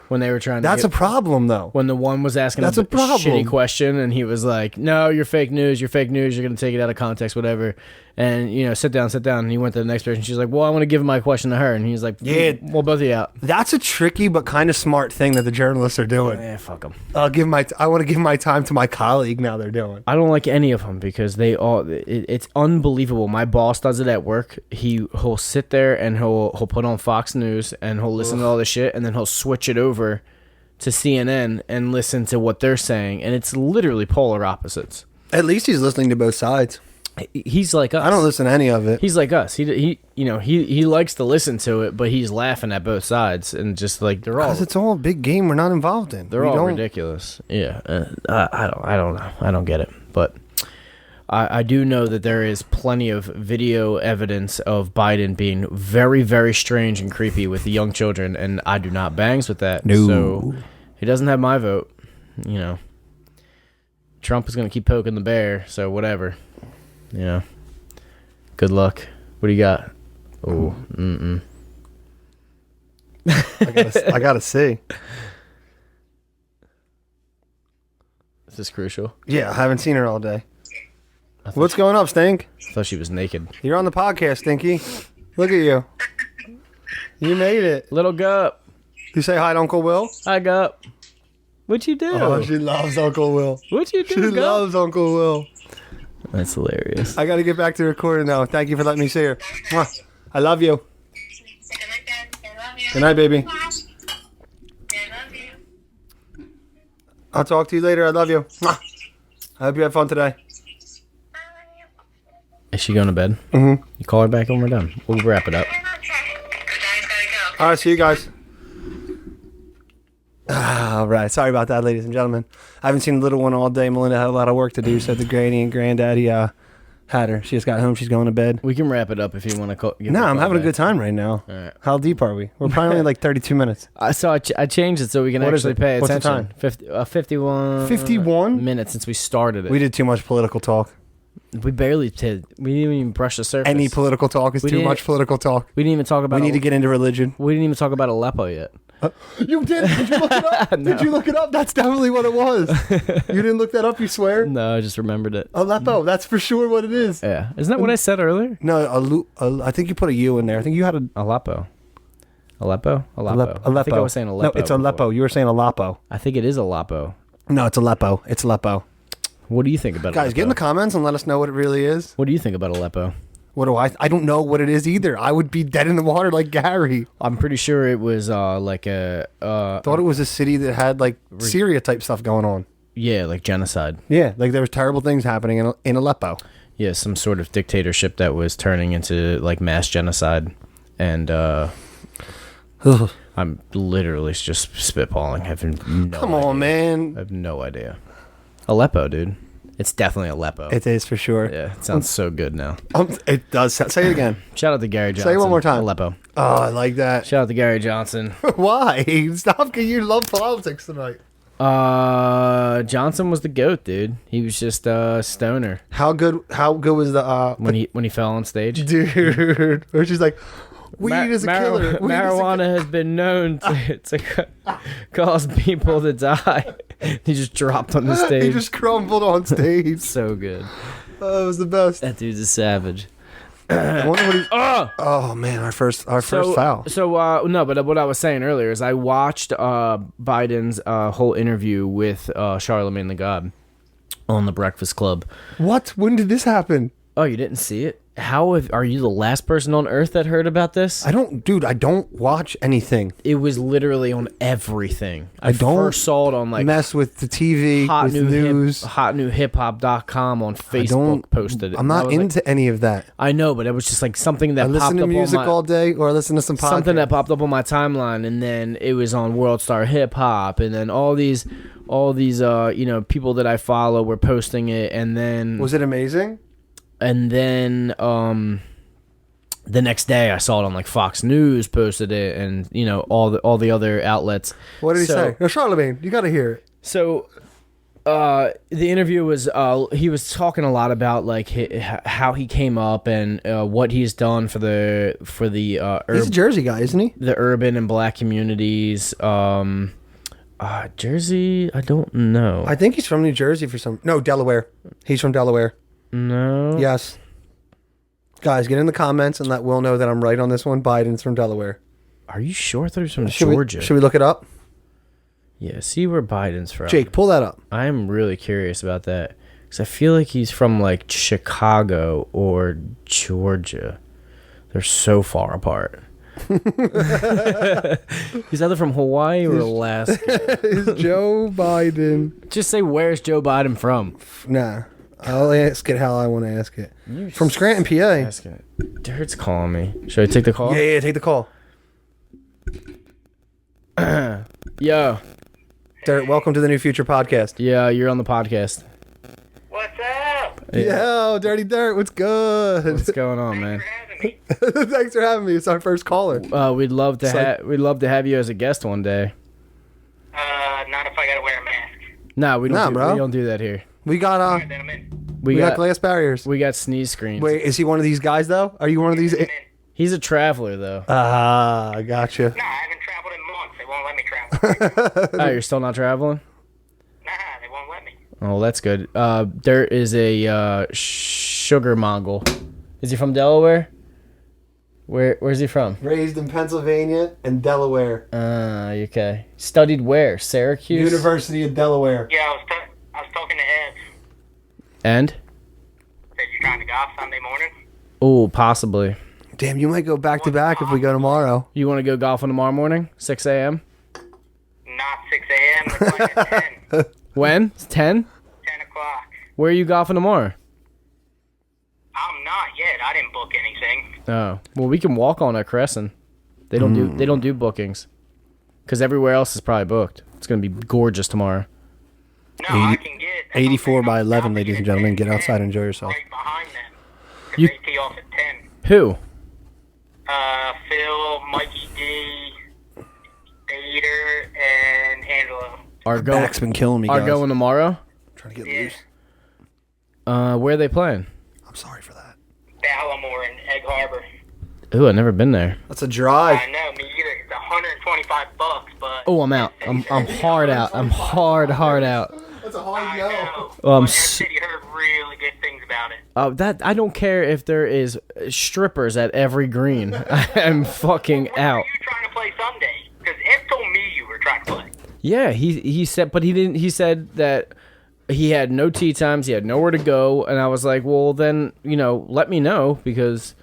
When they were trying to That's a problem, though. When the one was asking a shitty question, and he was like, no, you're fake news, you're going to take it out of context, whatever. And, sit down. And he went to the next person. She's like, well, I want to give my question to her. And he's like, yeah, well, both of you out. That's a tricky but kind of smart thing that the journalists are doing. Yeah, fuck them. I want to give my time to my colleague now they're doing. I don't like any of them because it's unbelievable. My boss does it at work. He'll sit there and he'll put on Fox News and he'll listen to all the shit, and then he'll switch it over to CNN and listen to what they're saying, and it's literally polar opposites. At least he's listening to both sides. He's like us. I don't listen to any of it. He's like us. He likes to listen to it, but he's laughing at both sides and just like they're all. Because it's all a big game we're not involved in. They're all ridiculous. Yeah, I don't know. I don't get it, but I do know that there is plenty of video evidence of Biden being very, very strange and creepy with the young children, and I do not bangs with that. No. So he doesn't have my vote. Trump is going to keep poking the bear, so whatever. Good luck. What do you got? Oh, I gotta see. Is this crucial? Yeah, I haven't seen her all day. What's going up, Stink? I thought she was naked. You're on the podcast, Stinky. Look at you. You made it. Little Gup. You say hi to Uncle Will? Hi, Gup. What you do? Oh, she loves Uncle Will. What you do, She Gup? loves Uncle Will. That's hilarious. I got to get back to recording now. Thank you for letting me see her. Mwah. I love you. Good night, baby. I'll talk to you later. I love you. Mwah. I hope you have fun today. Is she going to bed? Mm-hmm. You call her back when we're done. We'll wrap it up. All right, see you guys. All right. Sorry about that, ladies and gentlemen. I haven't seen the little one all day. Melinda had a lot of work to do, so the granny and granddaddy had her. She just got home. She's going to bed. We can wrap it up if you want to call. No, I'm having a good time right now. All right. How deep are we? We're probably only like 32 minutes. So I changed it so we can actually pay attention. What's the time? 51. 51 minutes since we started it. We did too much political talk. We barely did. We didn't even brush the surface. Any political talk is too much political talk. We didn't even talk about. We need to get into religion. We didn't even talk about Aleppo yet. You did? Did you look it up? No. Did you look it up? That's definitely what it was. You didn't look that up, you swear? No, I just remembered it. Aleppo, that's for sure what it is. Yeah. Isn't that what I said earlier? No, I think you put a U in there. I think you had a... Aleppo. Aleppo? Aleppo. I think I was saying Aleppo. No, it's Aleppo. You were saying Aleppo. I think it is Aleppo. No, it's Aleppo. It's Aleppo. What do you think about Guys, Aleppo? get in the comments and let us know what it really is. What do you think about Aleppo? What do I don't know what it is either. I would be dead in the water like Gary. I'm pretty sure it was like a... Thought it was a city that had like Syria type stuff going on. Yeah, like genocide. Yeah, like there was terrible things happening in Aleppo. Yeah, some sort of dictatorship that was turning into like mass genocide. And I'm literally just spitballing. I have no Come idea. on, man. I have no idea. Aleppo, dude. It's definitely Aleppo. It is for sure. Yeah, it sounds so good now. It does. Say it again. Shout out to Gary Johnson. Say it one more time. Aleppo. Oh, I like that. Shout out to Gary Johnson. Why? Stop. You love politics tonight. Johnson was the GOAT, dude. He was just a stoner. How good was the when he fell on stage? Dude, where she's like, weed is a killer. Marijuana has been known to cause people to die. He just dropped on the stage. He just crumbled on stage. So good. Oh, it was the best. That dude's a savage. I wonder what oh man, our first foul. So no, but what I was saying earlier is I watched Biden's whole interview with Charlemagne the God on the Breakfast Club. What? When did this happen? Oh, you didn't see it? Are you the last person on earth that heard about this? I don't watch anything. It was literally on everything. I don't first saw it on like mess with the TV, with news. hotnewhiphop.com on Facebook posted it. I'm not into any of that. I know, but it was just like something that I listen to music all day, or I listen to some podcasts. Something that popped up on my timeline, and then it was on World Star Hip Hop, and then all these people that I follow were posting it, and then was it amazing? And then the next day I saw it on like Fox News posted it, and all the other outlets. What did he say? No, Charlemagne, you got to hear it. So the interview was he was talking a lot about like how he came up and what he's done for the he's a Jersey guy, isn't he? The urban and black communities. Jersey, I don't know. I think he's from New Jersey Delaware. He's from Delaware. No. Yes. Guys, get in the comments and let Will know that I'm right on this one. Biden's from Delaware. Are you sure? I thought he was from Georgia. Should we look it up? Yeah, see where Biden's from. Jake, pull that up. I am really curious about that. Because I feel like he's from like Chicago or Georgia. They're so far apart. He's either from Hawaii or Alaska. Is Joe Biden... Just say, where's Joe Biden from? Nah. I'll ask it how I want to ask it. From Scranton, PA. Asking it. Dirt's calling me. Should I take the call? Yeah, take the call. Yo. Dirt, welcome to the New Future podcast. Yeah, you're on the podcast. What's up? Yo, Dirty Dirt, what's good? What's going on, man? Thanks for having me. It's our first caller. We'd love to have you as a guest one day. Not if I gotta wear a mask. Nah, we don't bro. We don't do that here. We got Alright, then I'm in. we got glass barriers. We got sneeze screens. Wait, is he one of these guys though? Are you one of these? I'm in. He's a traveler though. I gotcha. Nah, I haven't traveled in months. They won't let me travel. Oh, you're still not traveling? Nah, they won't let me. Oh, that's good. Dirt is a sugar mongol. Is he from Delaware? Where's he from? Raised in Pennsylvania and Delaware. Okay. Studied where? Syracuse? University of Delaware. Yeah, I was talking to Ed. And? Said you trying to golf Sunday morning? Oh, possibly. Damn, you might go back to back if we go tomorrow. You want to go golfing tomorrow morning? 6 a.m.? Not 6 a.m. It's like at 10. When? It's 10? 10 o'clock. Where are you golfing tomorrow? I'm not yet. I didn't book anything. Oh, well, we can walk on at Crescent. They don't do bookings, because everywhere else is probably booked. It's gonna be gorgeous tomorrow. No, I can get 84 by 11, ladies and gentlemen. Get outside and enjoy yourself. Right behind them. 'Cause You- they tee off at 10. Who? Phil, Mikey D, Bader, and Angelo. Are Back's been killing me, guys. going tomorrow? Trying to get Yeah. loose. Where are they playing? I'm sorry for that. Ballamore and Egg Harbor. Ooh, I've never been there. That's a drive. I know, me either. It's $125, but Oh, I'm out. I'm hard out. I'm hard out. That's a hard I no. know. Oh, But Ed said he heard really good things about it. That I don't care if there is strippers at every green. I'm fucking Were out. you trying to play Sunday? Because Ed told me you were trying to play. Yeah, he said, but he didn't. He said that he had no tee times. He had nowhere to go, and I was like, well, then let me know, because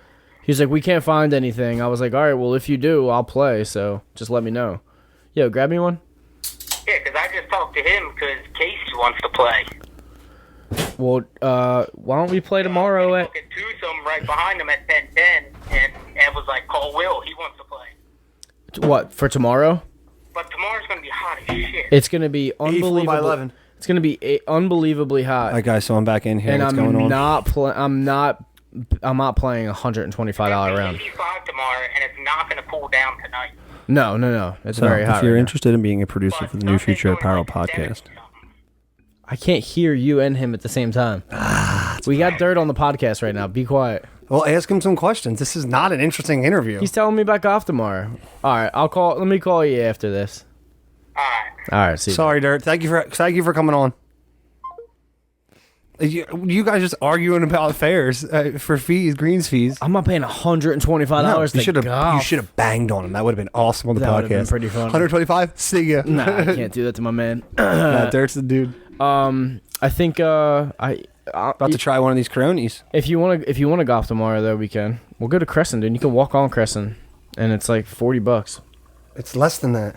he's like, we can't find anything. I was like, all right, well, if you do, I'll play. So just let me know. Yo, grab me one. Yeah, because I just talked to him because Casey wants to play. Well, why don't we play tomorrow at? Fucking twosome right behind him at 10:10, and Ed was like, call Will. He wants to play. What, for tomorrow? But tomorrow's gonna be hot as shit. It's gonna be 84 by unbelievable. 11. It's gonna be unbelievably hot. All right, guys, so I'm back in here. And What's I'm going on? I'm not playing a $125 round. 85 tomorrow, and it's not gonna cool down tonight. No. It's So, very hot. if you're right now. interested in being a producer for the New Future Apparel podcast, I can't hear you and him at the same time. We got dirt on the podcast right now. Be quiet. well, ask him some questions. This is not an interesting interview. He's telling me back off tomorrow. All right, let me call you after this. Alright. All right, see you. Sorry, Dirt. Thank you for coming on. You guys just arguing about fares for fees, greens fees. I'm not paying $125 you should to have. golf. You should have banged on him. That would have been awesome on the That would have been podcast. pretty fun. 125. See ya. Nah, I can't do that to my man. Nah, Dirt's the dude. I think About to try one of these Coronis. if you want to golf tomorrow though, we can. We'll go to Crescent, dude. You can walk on Crescent, and it's like $40. It's less than that.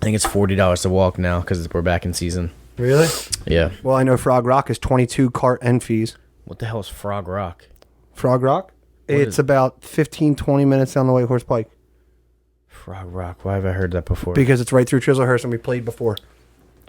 I think it's $40 to walk now because we're back in season. Really? Yeah. Well, I know Frog Rock is 22 cart and fees. What the hell is Frog Rock? Frog Rock? It's about 15, 20 minutes down the way Horse Pike. Frog Rock. Why have I heard that before? Because it's right through Chislehurst and we played before.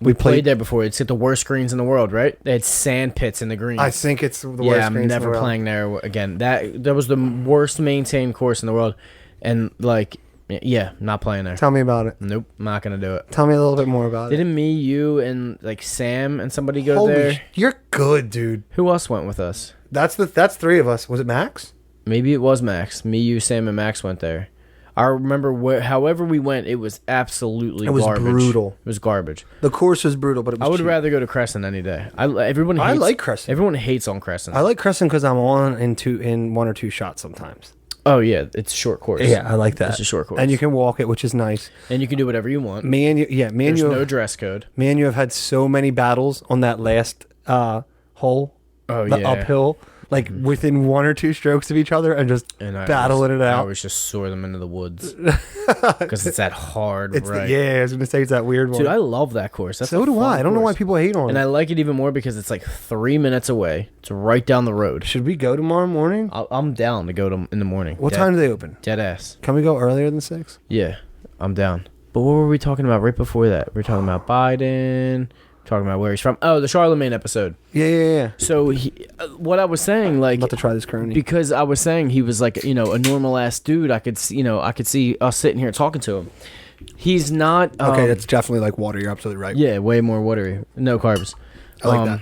We played there before. It's at the worst greens in the world, right? They had sand pits in the greens. I think it's the worst. Yeah, I'm greens in the never world. playing there again. That was the worst maintained course in the world, and like, yeah, not playing there. Tell me about it. Nope, not gonna do it. Tell me a little bit more about it. Didn't me, you, and like Sam and somebody go Holy there? You're good, dude. Who else went with us? That's three of us. Was it Max? Maybe it was Max. Me, you, Sam, and Max went there. I remember however we went, it was absolutely It was garbage. brutal. It was garbage. The course was brutal, but it was I would cheap. rather go to Crescent any day. I like Crescent. Everyone hates on Crescent. I like Crescent because I'm on in one or two shots sometimes. Oh yeah, it's a short course. Yeah, I like that. It's a short course, And you can walk it, which is nice. and you can do whatever you want. Me and you, There's no dress code. me and you have had so many battles on that last hole, Oh the yeah, uphill, like within one or two strokes of each other, and just and battling it I out. always just soar them into the woods because it's that hard, It's right? yeah, I was gonna say it's that weird one. Dude, I love that course. That's so a do fun I. I don't know why course. people hate on And I it. like it even more because it's like 3 minutes away. It's right down the road. Should we go tomorrow morning? I'm down to go to in the morning. What time do they open? Dead ass. Can we go earlier than 6? Yeah, I'm down. But what were we talking about right before that? We were talking about Biden. Talking about where he's from. Oh, the Charlemagne episode. Yeah. So what I was saying, like, I'm about to try this Crony. because I was saying he was like, a normal ass dude. I could see us sitting here talking to him. He's not. Okay, that's definitely like water. You're absolutely right. Yeah, way more watery. No carbs. I like that.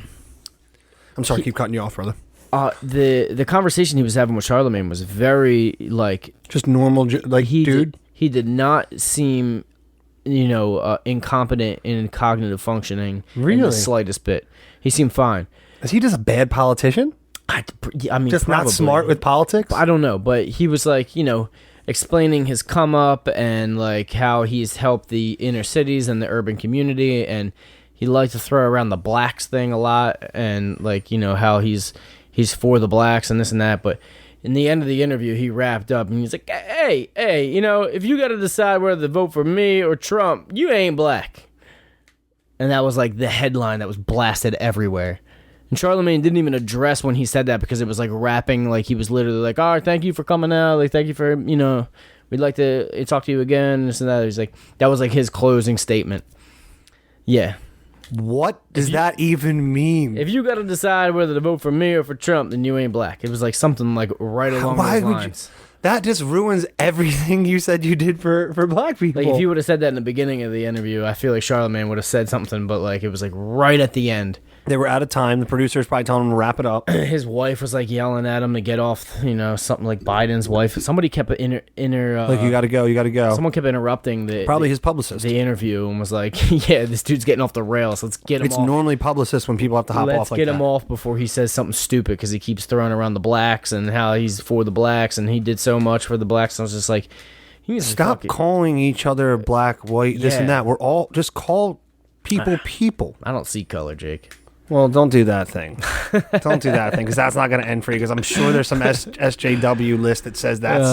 I'm sorry, keep cutting you off, brother. The conversation he was having with Charlemagne was very like Just normal, dude. He did not seem, incompetent in cognitive functioning. In Really? the slightest bit. He seemed fine. Is he just a bad politician? I mean, Just probably. not smart with politics? I don't know, but he was like, explaining his come up and like how he's helped the inner cities and the urban community, and he liked to throw around the blacks thing a lot, and like how he's for the blacks and this and that. But in the end of the interview, he wrapped up and he's like, hey, if you got to decide whether to vote for me or Trump, you ain't black. And that was like the headline that was blasted everywhere. And Charlemagne didn't even address when he said that because it was like rapping, like he was literally like, all right, thank you for coming out. Like, thank you for, we'd like to talk to you again. This and that. He's like, that was like his closing statement. Yeah. What does that even mean? If you got to decide whether to vote for me or for Trump, then you ain't black. It was like something like right along those lines. That just ruins everything you said you did for black people. Like if you would have said that in the beginning of the interview, I feel like Charlemagne would have said something, but like it was like right at the end. They were out of time. The producer's probably telling him to wrap it up. His wife was like yelling at him to get off, something like Biden's wife. Somebody kept like, you got to go, you got to go. Someone kept interrupting his publicist. The interview, and was like, yeah, this dude's getting off the rails. Let's get him off. It's normally publicists when people have to hop off like that. Let's get him off before he says something stupid, because he keeps throwing around the blacks and how he's for the blacks and he did so much for the blacks. And I was just like, stop calling each other black, white, this and that. We're all, just call people. I don't see color, Jake. Well, don't do that thing. Don't do that thing, because that's not going to end for you, because I'm sure there's some SJW list that says that's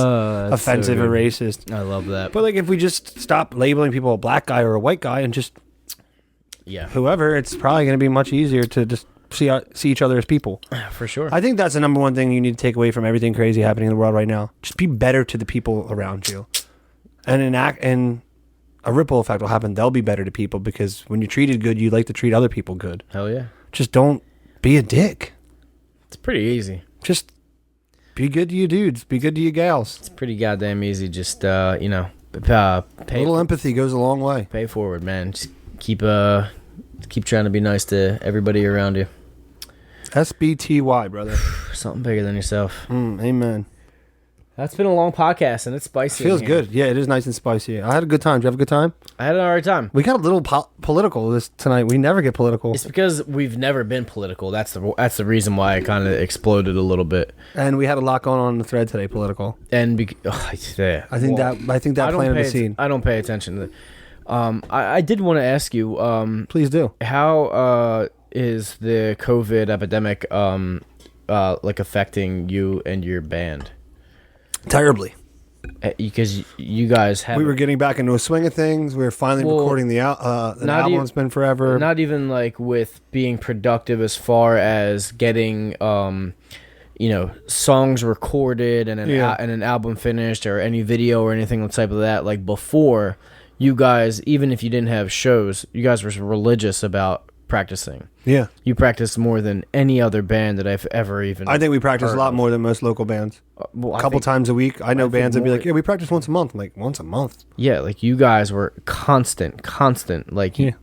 offensive or racist. I love that. But like, if we just stop labeling people a black guy or a white guy and just whoever, it's probably going to be much easier to just see each other as people. For sure. I think that's the number one thing you need to take away from everything crazy happening in the world right now. Just be better to the people around you. And a ripple effect will happen. They'll be better to people, because when you're treated good, you like to treat other people good. Hell yeah. Just don't be a dick. It's pretty easy. Just be good to you dudes. Be good to you gals. It's pretty goddamn easy. Just, pay. A little empathy goes a long way. Pay forward, man. Just keep trying to be nice to everybody around you. SBTY, brother. Something bigger than yourself. Amen. That's been a long podcast, and it's spicy. Feels good. Yeah, it is nice and spicy. I had a good time. Did you have a good time? I had an alright time. We got a little political tonight. We never get political. It's because we've never been political. That's the reason why it kind of exploded a little bit. And we had a lot going on in the thread today, political. And I think that planted the scene. I don't pay attention to that. I did want to ask you. Please do. How is the COVID epidemic like affecting you and your band? Terribly. Because you guys have... We were getting back into a swing of things. We were finally recording the album. It's been forever. Not even like with being productive as far as getting, songs recorded and an album finished, or any video or anything type of that. Like before, you guys, even if you didn't have shows, you guys were religious about practicing. Yeah. You practiced more than any other band that I've ever even I think we practice a lot more than most local bands. A couple times a week. I know bands that be like, yeah, we practice once a month. I'm like, once a month? Yeah, like you guys were constant. Like a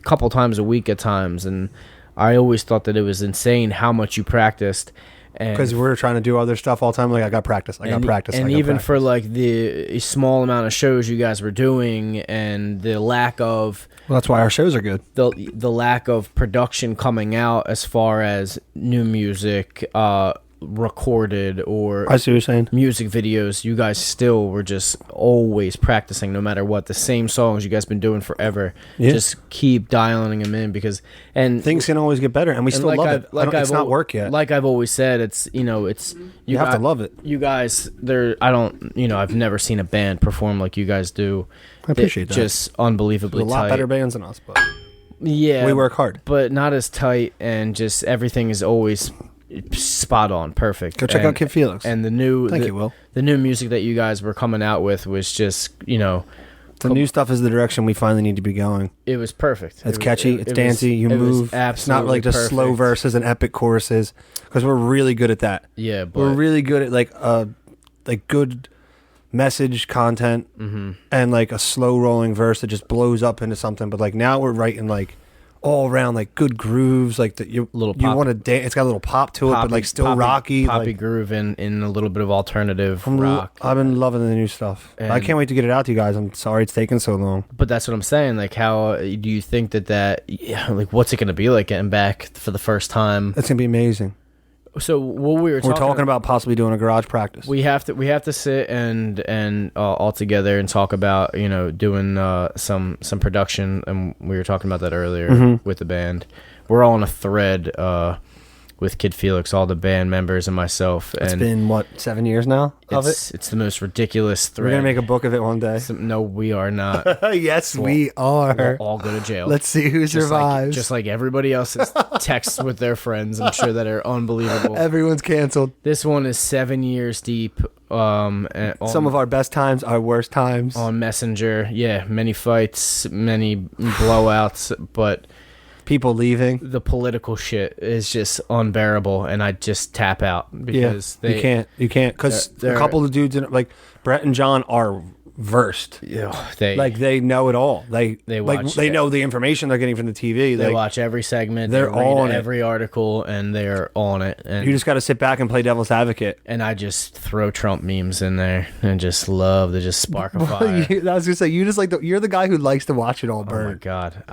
couple times a week at times. And I always thought that it was insane how much you practiced. Because we're trying to do other stuff all the time. Like, I got practice. And even for like the small amount of shows you guys were doing, and the lack of... Well, that's why our shows are good. The lack of production coming out as far as new music, recorded, or I see what you're saying. Music videos, you guys still were just always practicing no matter what. The same songs you guys been doing forever. Yeah. Just keep dialing them in, because things can always get better, and we still love it. It's not work yet. Like I've always said, it's you have to love it. You guys, I've never seen a band perform like you guys do. I appreciate that. Just unbelievably There's a lot tight. better bands than us, but yeah, we work hard, but not as tight, and just everything is always spot on, perfect. Go check out Kid Felix. And the new music that you guys were coming out with was just the new stuff is the direction we finally need to be going. It was perfect. It's catchy. It's dancey. You move. It's not like just slow verses and epic choruses, because we're really good at that. Yeah, but we're really good at like good message content, and like a slow rolling verse that just blows up into something. But like now we're writing like all around like good grooves, like that you want to dance. It's got a little pop to it, but like still rocky, poppy groove in a little bit of alternative rock. I've been loving the new stuff. I can't wait to get it out to you guys. I'm sorry it's taking so long, but that's what I'm saying. Like, how do you think that like what's it going to be like getting back for the first time? It's gonna be amazing. So what we're talking about possibly doing a garage practice. We have to sit and all together and talk about doing some production, and we were talking about that earlier with the band. We're all on a thread with Kid Felix, all the band members and myself. It's been 7 years now of it? It's the most ridiculous thread. We're gonna make a book of it one day. No, we are not. Yes, we are. We'll all go to jail. Let's see who survives. Just like everybody else's texts with their friends, I'm sure, that are unbelievable. Everyone's canceled. This one is 7 years deep. Some of our best times, our worst times. On Messenger, yeah, many fights, many blowouts, but people leaving. The political shit is just unbearable, and I just tap out because you can't because a couple of dudes like Brett and John are versed. Yeah, They know it all. They watch they know the information they're getting from the TV. They watch every segment. They're on every article, and they're on it. And you just got to sit back and play devil's advocate. And I just throw Trump memes in there and just love to just spark a fire. I was gonna say you're the guy who likes to watch it all burn. Oh my god!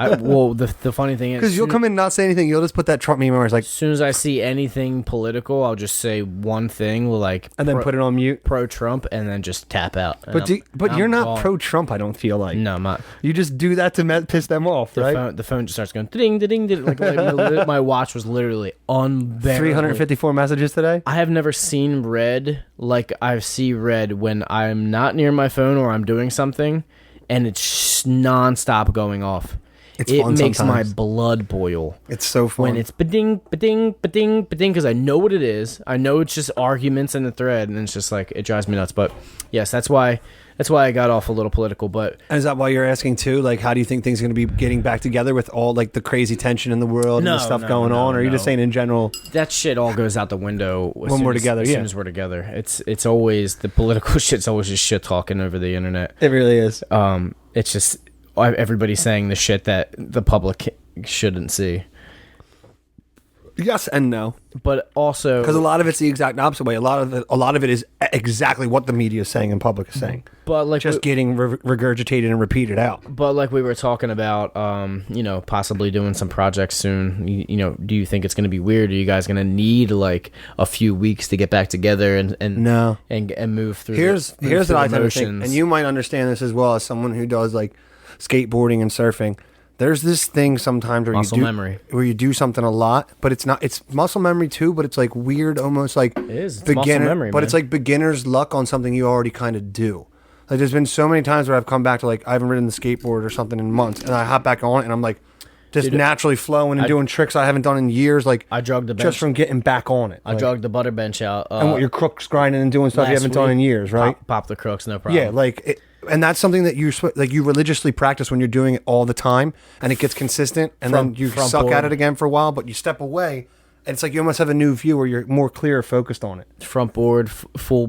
The funny thing is, because you'll come in and not say anything, you'll just put that Trump meme where it's like, as soon as I see anything political, I'll just say one thing, like, and then put it on mute, pro Trump, and then just tap out. But you're not pro Trump. I don't feel like. No, I'm not. You just do that to piss them off, right? The phone just starts going ding, ding, ding. Like my watch was literally unbearable. 354 messages today. I have never seen red like I see red when I'm not near my phone or I'm doing something, and it's nonstop going off. It makes my blood boil. It's so fun when it's ba-ding, ba-ding, ba-ding, ba-ding, because I know what it is. I know it's just arguments in the thread, and it's just like, it drives me nuts. But yes, that's why I got off a little political. But is that why you're asking too? Like, how do you think things are going to be getting back together with all like the crazy tension in the world and the stuff going on? Or are you just saying in general? That shit all goes out the window when we're together. As soon as we're together, it's always the political shit's always just shit talking over the internet. It really is. It's just everybody's saying the shit that the public shouldn't see. Yes and no, but also because a lot of it's the exact opposite way. A lot of it is exactly what the media is saying and public is saying, but like just getting regurgitated and repeated out. But like we were talking about, possibly doing some projects soon. Do you think it's going to be weird? Are you guys going to need like a few weeks to get back together and move through? Here's what I think, and you might understand this as well as someone who does like skateboarding and surfing. There's this thing sometimes where you do something a lot, but it's muscle memory too, but it's like weird, almost like it is. It's muscle memory, but it's like beginner's luck on something you already kind of do. Like there's been so many times where I've come back to like I haven't ridden the skateboard or something in months, and I hop back on it, and I'm like just naturally flowing and doing tricks I haven't done in years. Like I jogged the bench just from getting back on it. I jogged the butter bench out, and what your crooks grinding and doing stuff you haven't done in years, right? Pop the crooks, no problem. Yeah, like. And that's something that you religiously practice when you're doing it all the time, and it gets consistent, and then you suck at it again for a while, but you step away, and it's like you almost have a new view where you're more clear focused on it. Front board, full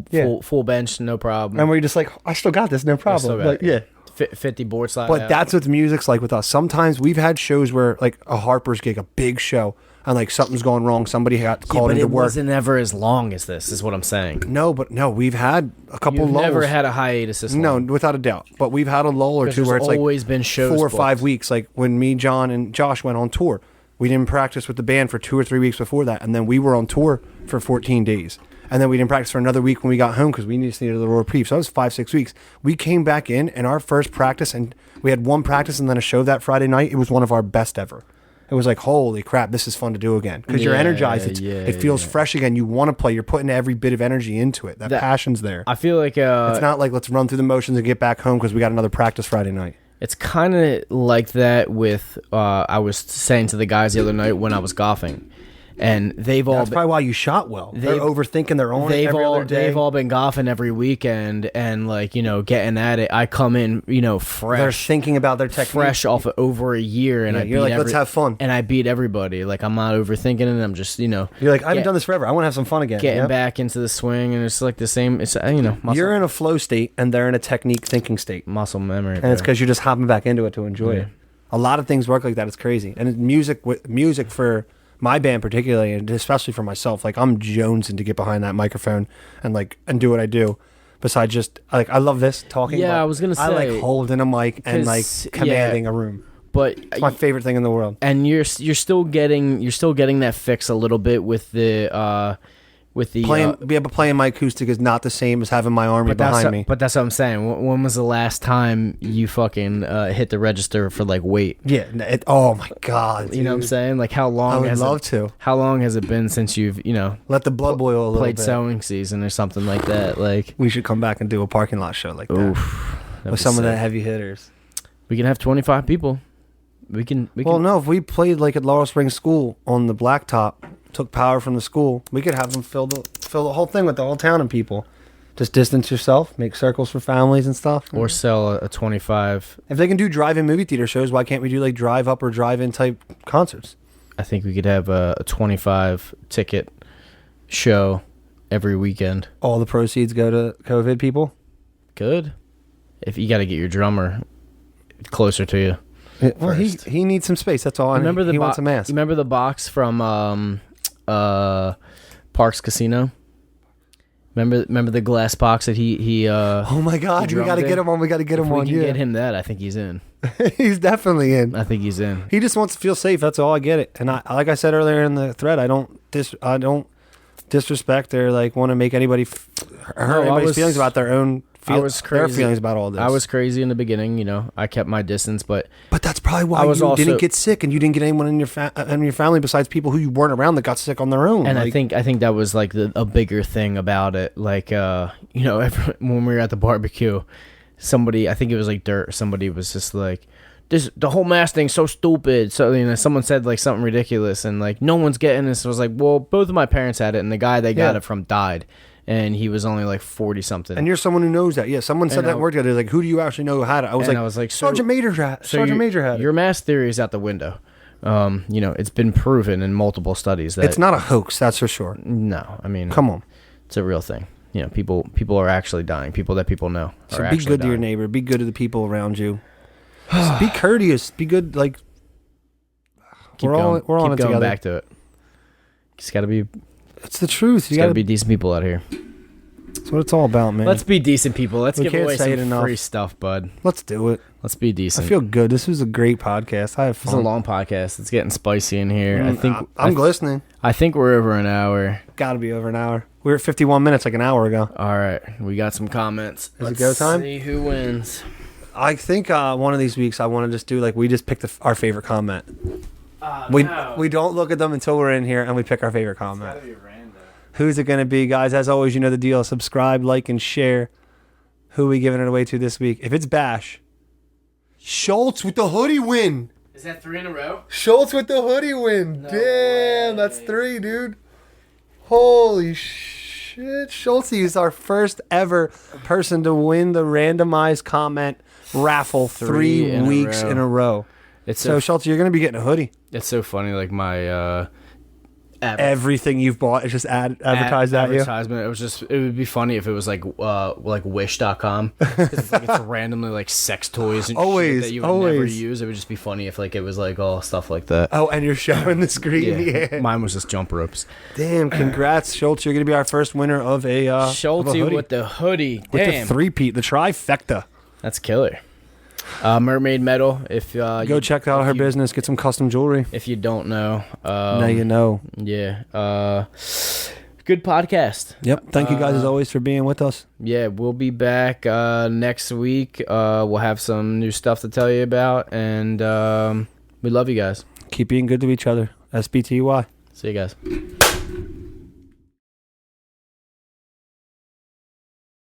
bench, no problem. And where you're just like, I still got this, no problem. Like, yeah. 50 board slide. But that's what music's like with us. Sometimes we've had shows where like a Harper's gig, a big show, and like something's going wrong. Somebody got called into work. But it wasn't ever as long as this, is what I'm saying. No, we've had a couple lulls. Never had a hiatus this long. No, without a doubt. But we've had a lull or two where it's always been shows 4 or 5 weeks. Like when me, John, and Josh went on tour, we didn't practice with the band for 2 or 3 weeks before that, and then we were on tour for 14 days. And then we didn't practice for another week when we got home because we just needed a little reprieve. So that was 5-6 weeks. We came back in, and our first practice, and we had one practice and then a show that Friday night. It was one of our best ever. It was like, holy crap, this is fun to do again. Because you're energized. It feels fresh again. You want to play. You're putting every bit of energy into it. That passion's there. I feel like... it's not like, let's run through the motions and get back home because we got another practice Friday night. It's kind of like that with... I was saying to the guys the other night when I was golfing. And they've all... That's probably why you shot well. They're overthinking their own every other day. They've all been golfing every weekend and, like, getting at it. I come in, fresh. They're thinking about their technique. Fresh off of over a year. And you're like, let's have fun. And I beat everybody. Like, I'm not overthinking it. I'm just, You're like, I haven't done this forever. I want to have some fun again. Getting back into the swing. And it's like the same, muscle. You're in a flow state and they're in a technique thinking state. Muscle memory. And it's because you're just hopping back into it to enjoy it. A lot of things work like that. It's crazy. And music for... my band particularly, and especially for myself, like I'm jonesing to get behind that microphone and do what I do. Besides just I love this talking. Yeah, I was gonna say I like holding a mic and like commanding a room. But it's my favorite thing in the world. And you're still getting that fix a little bit with the playing my acoustic is not the same as having my army behind me. But that's what I'm saying. When was the last time you fucking hit the register for like weight? Yeah. Oh my god. Dude. You know what I'm saying? Like how long? I would love to. How long has it been since you've let the blood boil a little bit? Played sewing season or something like that? Like we should come back and do a parking lot show like that with some of the heavy hitters. We can have 25 people. We can. Well, no. If we played like at Laurel Springs School on the blacktop. Took power from the school, we could have them fill the whole thing with the whole town and people. Just distance yourself, make circles for families and stuff. Or sell a 25. If they can do drive-in movie theater shows, why can't we do like drive-up or drive-in type concerts? I think we could have a 25 ticket show every weekend. All the proceeds go to COVID people? Good. if you got to get your drummer closer to you. Well, he needs some space. That's all. Remember he wants a mask. You remember the box from Parks Casino? Remember the glass box that he oh my God, we got to get him on. We got to get him on. If we can get him that, I think he's in. He's definitely in. I think he's in. He just wants to feel safe. That's all. I get it. And like I said earlier in the thread, I don't disrespect or like want to make anybody hurt anybody's feelings about their own. Their feelings about all this. I was crazy in the beginning, you know. I kept my distance, but that's probably why you didn't get sick, and you didn't get anyone in your family besides people who you weren't around that got sick on their own. And I think that was like a bigger thing about it. Like, you know, when we were at the barbecue, somebody, I think it was like Dirt. Somebody was just like, the whole mask thing's so stupid. So, you know, someone said like something ridiculous, and like no one's getting this. I was like, well, both of my parents had it, and the guy they got it from died. And he was only like 40 something. And you're someone who knows that. Yeah, someone said that word together. Like, who do you actually know who had it? I was like, Sergeant Major had it. Your mask theory is out the window. You know, it's been proven in multiple studies that it's not a hoax. That's for sure. No, I mean, come on, it's a real thing. You know, people are actually dying. People that people know. So be good to your neighbor. Be good to the people around you. Be courteous. Be good. Like we're all in it together. Keep going back to it. Just got to be. It's the truth. You got to be decent people out here. That's what it's all about, man. Let's be decent people. Let's give away some free stuff, bud. Let's do it. Let's be decent. I feel good. This was a great podcast. I have fun. It's a long podcast. It's getting spicy in here. I'm glistening. I think we're over an hour. Got to be over an hour. We were at 51 minutes like an hour ago. All right. We got some comments. Is it go time? See who wins. I think one of these weeks I want to just do like we just pick our favorite comment. We don't look at them until we're in here and we pick our favorite comment. It's gotta be random. Who's it going to be, guys? As always, you know the deal. Subscribe, like, and share. Who are we giving it away to this week? If it's Bash, Schultz with the hoodie win. Is that 3 in a row? Schultz with the hoodie win. No Damn, way. That's 3, dude. Holy shit. Schultz is our first ever person to win the randomized comment raffle 3 weeks in a row. So, Schultz, you're going to be getting a hoodie. It's so funny. Like my... everything you've bought is just advertised at you. Advertisement. It would be funny if it was like wish.com. It's randomly like sex toys and shit that you would never use. It would just be funny if like it was like all stuff like that. Oh, and you're showing the screen. Yeah. Mine was just jump ropes. Damn, congrats, Schultz. You're going to be our first winner of a Schultz with the hoodie. With the three-peat, the trifecta. That's killer. Mermaid Metal. If go check out her business, get some custom jewelry. If you don't know, now you know. Yeah. Good podcast. Yep. Thank you guys as always for being with us. Yeah, we'll be back next week. We'll have some new stuff to tell you about, and we love you guys. Keep being good to each other. SBTY. See you guys.